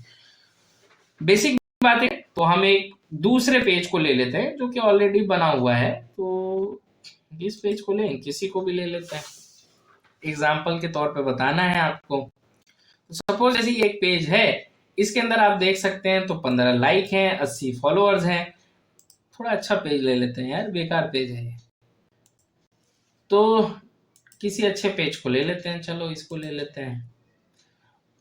बेसिक बात है। तो हम एक दूसरे पेज को ले लेते हैं जो कि ऑलरेडी बना हुआ है। तो इस पेज को लें, किसी को भी ले लेते हैं, एग्जाम्पल के तौर पे बताना है आपको। तो सपोज ऐसी एक पेज है, इसके अंदर आप देख सकते हैं तो 15 लाइक हैं, 80 फॉलोअर्स हैं। थोड़ा अच्छा पेज ले लेते हैं यार, बेकार पेज है ये। तो किसी अच्छे पेज को ले लेते हैं, चलो इसको ले लेते हैं।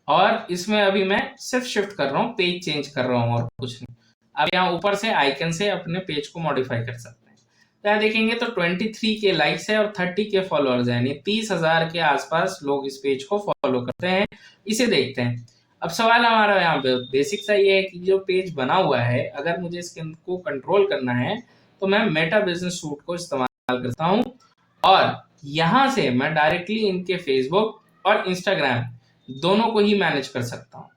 और इसमें अभी मैं सिर्फ शिफ्ट कर रहा हूँ, पेज चेंज कर रहा हूँ और कुछ नहीं। अब यहाँ ऊपर से आइकन से अपने पेज को मॉडिफाई कर सकते हैं। तो यहाँ देखेंगे तो 23 के लाइक्स है और 30 के फॉलोअर्स हैं, यानी 30,000 के आसपास लोग इस पेज को फॉलो करते हैं। इसे देखते हैं। अब सवाल हमारा यहाँ पे बेसिक सा ये है कि जो पेज बना हुआ है, अगर मुझे इसको कंट्रोल करना है तो मैं मेटा बिजनेस सूट को इस्तेमाल करता हूँ, और यहाँ से मैं डायरेक्टली इनके फेसबुक और इंस्टाग्राम दोनों को ही मैनेज कर सकता हूँ।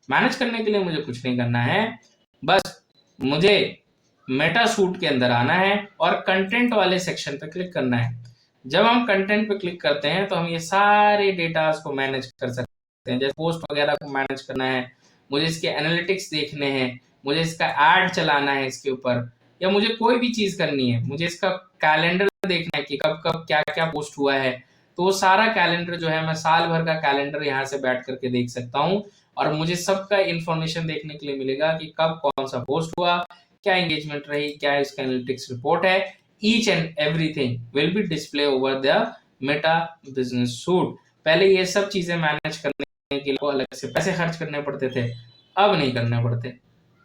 मैनेज करने के लिए मुझे कुछ नहीं करना है, बस मुझे मेटा सूट के अंदर आना है और कंटेंट वाले सेक्शन पे क्लिक करना है। जब हम कंटेंट पे क्लिक करते हैं तो हम ये सारे डेटास को मैनेज कर सकते हैं। जैसे पोस्ट वगैरह को मैनेज करना है, मुझे इसके एनालिटिक्स देखने हैं, मुझे इसका ऐड चलाना है इसके ऊपर, या मुझे कोई भी चीज करनी है, मुझे इसका कैलेंडर देखना है कि कब कब क्या क्या पोस्ट हुआ है। तो वो सारा कैलेंडर जो है, मैं साल भर का कैलेंडर यहाँ से बैठ करके देख सकता हूँ, और मुझे सबका इंफॉर्मेशन देखने के लिए मिलेगा कि कब कौन सा पोस्ट हुआ, क्या एंगेजमेंट रही, क्या इसका एनालिटिक्स रिपोर्ट है। Each and everything will be display over the Meta business suit. पहले ये सब चीजें मैनेज करने के लिए अलग से पैसे खर्च करने पड़ते थे, अब नहीं करने पड़ते।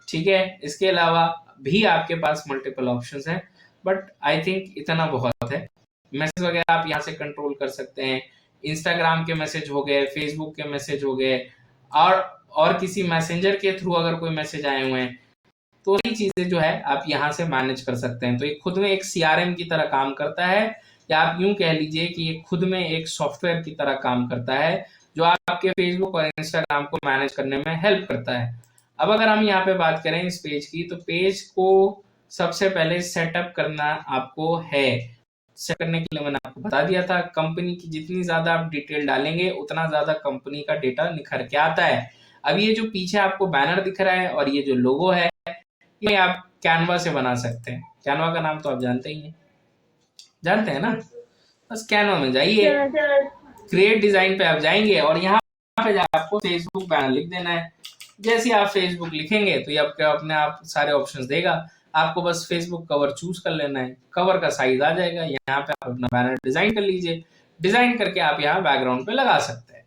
ठीक है, इसके अलावा भी आपके पास मल्टीपल ऑप्शंस हैं, बट आई थिंक इतना बहुत है। मैसेज वगैरह आप यहाँ से कंट्रोल कर सकते हैं। इंस्टाग्राम के मैसेज हो गए, फेसबुक के मैसेज हो गए, और किसी मैसेंजर के थ्रू अगर कोई मैसेज आए हुए हैं, तो ये चीजें जो है आप यहाँ से मैनेज कर सकते हैं। तो ये खुद में एक CRM की तरह काम करता है, या आप यूं कह लीजिए कि ये खुद में एक सॉफ्टवेयर की तरह काम करता है, जो आपके फेसबुक और इंस्टाग्राम को मैनेज करने में हेल्प करता है। अब अगर हम यहाँ पे बात करें इस पेज की, तो पेज को सबसे पहले सेटअप करना आपको है। सेट करने के लिए मैंने आपको बता दिया था, कंपनी की जितनी ज्यादा आप डिटेल डालेंगे उतना ज्यादा कंपनी का डेटा निखर के आता है। अब ये जो पीछे आपको बैनर दिख रहा है और ये जो लोगो है, ये आप कैनवा से बना सकते हैं। कैनवा का नाम तो आप जानते ही हैं, जानते हैं ना? बस कैनवा में जाइए, क्रिएट डिजाइन पे आप जाएंगे और यहाँ पे आपको फेसबुक बैनर लिख देना है। जैसे आप फेसबुक लिखेंगे तो ये आपके अपने आप सारे ऑप्शंस देगा, आपको बस फेसबुक कवर चूज कर लेना है, कवर का साइज आ जाएगा, यहाँ पे आप अपना बैनर डिजाइन कर लीजिए, डिजाइन करके आप यहाँ बैकग्राउंड पे लगा सकते हैं।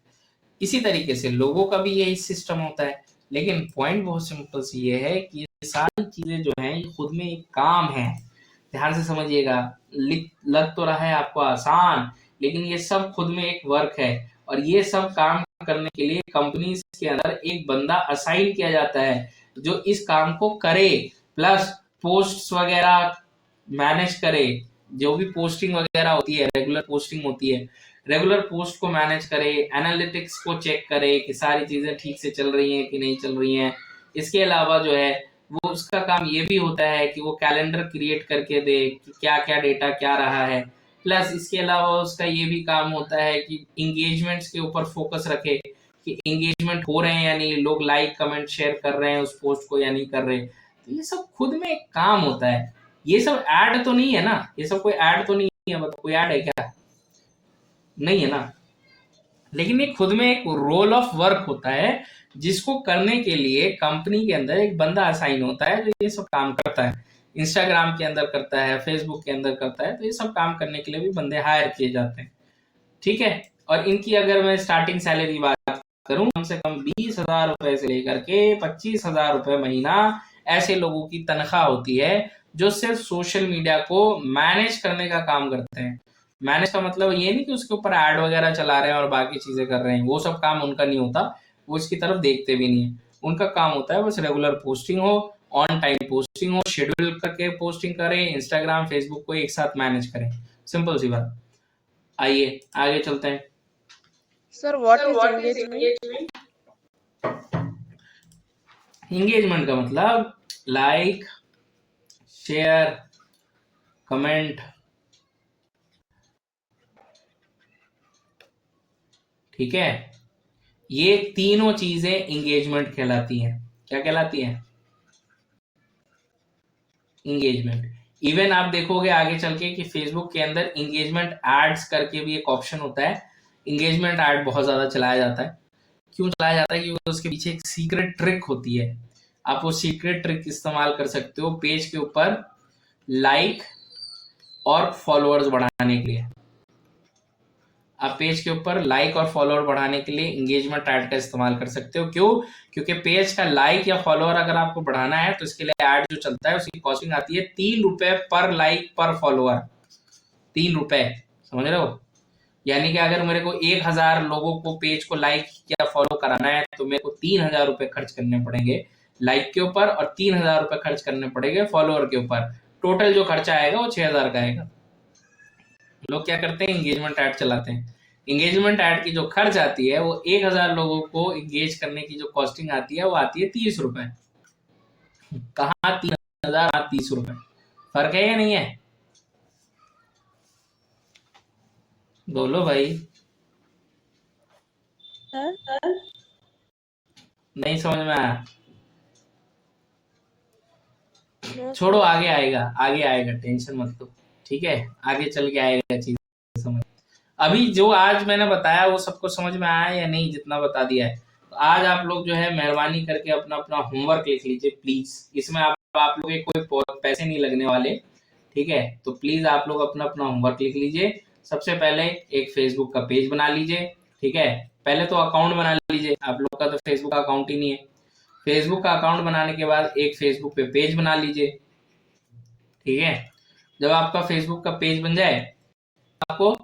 इसी तरीके से लोगो का भी यही सिस्टम होता है, लेकिन पॉइंट बहुत सिंपल सी ये है कि ये सारी चीजें जो है ये खुद में एक काम है। ध्यान से समझिएगा, लग तो रहा है आपको आसान, लेकिन ये सब खुद में एक वर्क है और ये सब काम करने के लिए कंपनी के अंदर एक बंदा असाइन किया जाता है जो इस काम को करे, प्लस पोस्ट्स वगैरह मैनेज करे। जो भी पोस्टिंग वगैरह होती है, रेगुलर पोस्टिंग होती है, रेगुलर पोस्ट को मैनेज करे, एनालिटिक्स को चेक करे कि सारी चीजें ठीक से चल रही हैं कि नहीं चल रही हैं। इसके अलावा जो है वो उसका काम ये भी होता है कि वो कैलेंडर क्रिएट करके दे कि क्या क्या डेटा क्या रहा है। प्लस इसके अलावा उसका ये भी काम होता है कि इंगेजमेंट्स के ऊपर फोकस रखे कि इंगेजमेंट हो रहे हैं या नहीं, लोग लाइक कमेंट शेयर कर रहे हैं उस पोस्ट को या नहीं कर रहे। तो ये सब खुद में एक काम होता है। ये सब ऐड तो नहीं है ना, ये सब कोई ऐड तो नहीं है, मतलब कोई ऐड है क्या? नहीं है ना। लेकिन ये खुद में एक रोल ऑफ वर्क होता है जिसको करने के लिए कंपनी के अंदर एक बंदा असाइन होता है जो ये सब काम करता है। इंस्टाग्राम के अंदर करता है, फेसबुक के अंदर करता है, तो ये सब काम करने के लिए भी बंदे हायर किए जाते हैं। ठीक है। और इनकी अगर मैं स्टार्टिंग सैलरी बात करूं, कम से कम 20,000 रुपए से लेकर के 25,000 रुपए महीना ऐसे लोगों की तनख्वाह होती है जो सिर्फ सोशल मीडिया को मैनेज करने का काम करते हैं। मैनेज का मतलब ये नहीं कि उसके ऊपर एड वगैरह चला रहे हैं और बाकी चीजें कर रहे हैं, वो सब काम उनका नहीं होता, वो इसकी तरफ देखते भी नहीं है। उनका काम होता है बस रेगुलर पोस्टिंग हो, ऑन टाइम पोस्टिंग हो, शेड्यूल करके पोस्टिंग करें, इंस्टाग्राम फेसबुक को एक साथ मैनेज करें। सिंपल सी बात। आइए आगे चलते हैं। Sir what is engagement? Engagement का मतलब लाइक, शेयर, कमेंट, ठीक है। ये तीनों चीजें एंगेजमेंट कहलाती हैं। क्या कहलाती हैं? एंगेजमेंट। इवन आप देखोगे आगे चल के कि फेसबुक के अंदर एंगेजमेंट एड्स करके भी एक ऑप्शन होता है। एंगेजमेंट एड बहुत ज्यादा चलाया जाता है। क्यों चलाया जाता है? क्योंकि उसके पीछे एक सीक्रेट ट्रिक होती है। आप वो सीक्रेट ट्रिक इस्तेमाल कर सकते हो पेज के ऊपर लाइक और फॉलोअर्स बढ़ाने के लिए। आप पेज के ऊपर लाइक और फॉलोअर बढ़ाने के लिए एंगेजमेंट ऐड का इस्तेमाल कर सकते हो। क्यों? क्योंकि पेज का लाइक या फॉलोअर अगर आपको बढ़ाना है तो इसके लिए ऐड जो चलता है उसकी कॉस्टिंग आती है 3 रुपए पर लाइक पर फॉलोअर। 3 रुपए, समझ रहे हो? यानी कि अगर मेरे को 1,000 लोगों को पेज को लाइक या फॉलो कराना है तो मेरे को 3,000 रुपए खर्च करने पड़ेंगे लाइक के ऊपर और 3,000 रुपए खर्च करने पड़ेंगे फॉलोअर के ऊपर। टोटल जो खर्चा आएगा वो 6,000 का आएगा। लोग क्या करते हैं? एंगेजमेंट ऐड चलाते हैं। एंगेजमेंट ऐड की जो खर्च आती है वो 1,000 लोगों को एंगेज करने की जो कॉस्टिंग आती है वो आती है 30 रुपए। कहाँ 3,000, 30 रुपए, फर्क है या नहीं है? बोलो भाई। नहीं समझ में आया? छोड़ो, आगे आएगा, आगे आएगा, टेंशन मत लो। ठीक है, आगे चल के आएगा चीज समझ। अभी जो आज मैंने बताया वो सबको समझ में आया या नहीं? जितना बता दिया है। तो आज आप लोग जो है मेहरबानी करके अपना अपना होमवर्क लिख लीजिए प्लीज। इसमें आप लोग के कोई पैसे नहीं लगने वाले। ठीक है, तो प्लीज आप लोग अपना अपना होमवर्क लिख लीजिए। सबसे पहले एक फेसबुक का पेज बना लीजिए। ठीक है, पहले तो अकाउंट बना लीजिए। आप लोग का तो फेसबुक का अकाउंट ही नहीं है। फेसबुक का अकाउंट बनाने के बाद एक फेसबुक पे पेज बना लीजिए। ठीक है, जब आपका फेसबुक का पेज बन जाए आपको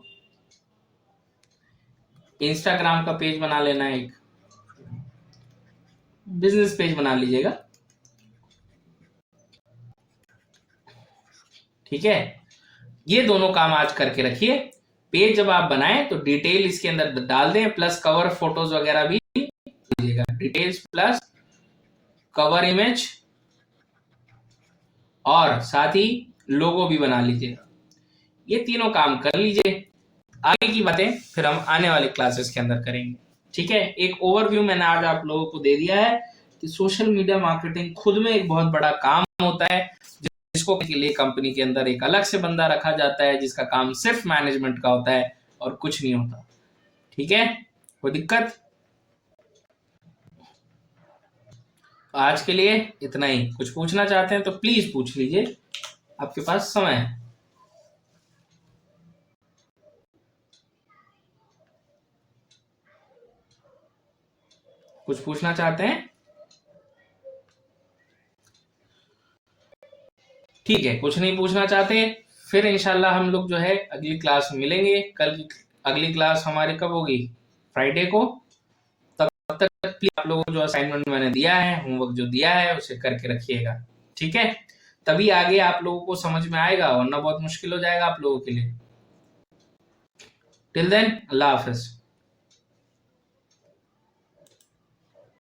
इंस्टाग्राम का पेज बना लेना है, एक बिजनेस पेज बना लीजिएगा। ठीक है, ये दोनों काम आज करके रखिए। पेज जब आप बनाएं तो डिटेल इसके अंदर डाल दें, प्लस कवर फोटोज वगैरह भी लीजिएगा। डिटेल्स प्लस कवर इमेज और साथ ही लोगो भी बना लीजिएगा। ये तीनों काम कर लीजिए। आगे की बातें फिर हम आने वाले क्लासेस के अंदर करेंगे। ठीक है, एक ओवरव्यू मैंने आज आप लोगों को दे दिया है कि सोशल मीडिया मार्केटिंग खुद में एक बहुत बड़ा काम होता है, जिसको के लिए कंपनी के अंदर एक अलग से बंदा रखा जाता है जिसका काम सिर्फ मैनेजमेंट का होता है और कुछ नहीं होता। ठीक है, कोई दिक्कत? आज के लिए इतना ही। कुछ पूछना चाहते हैं तो प्लीज पूछ लीजिए, आपके पास समय है। कुछ पूछना चाहते हैं? ठीक है, कुछ नहीं पूछना चाहते, फिर इंशाल्लाह हम लोग जो है अगली क्लास में मिलेंगे। कल की अगली क्लास हमारी कब होगी? फ्राइडे को। तब तक प्लीज आप लोगों को जो असाइनमेंट मैंने दिया है, होमवर्क जो दिया है, उसे करके रखिएगा। ठीक है, तभी आगे आप लोगों को समझ में आएगा, वरना बहुत मुश्किल हो जाएगा आप लोगों के लिए। टिल देन, अल्लाह हाफिज।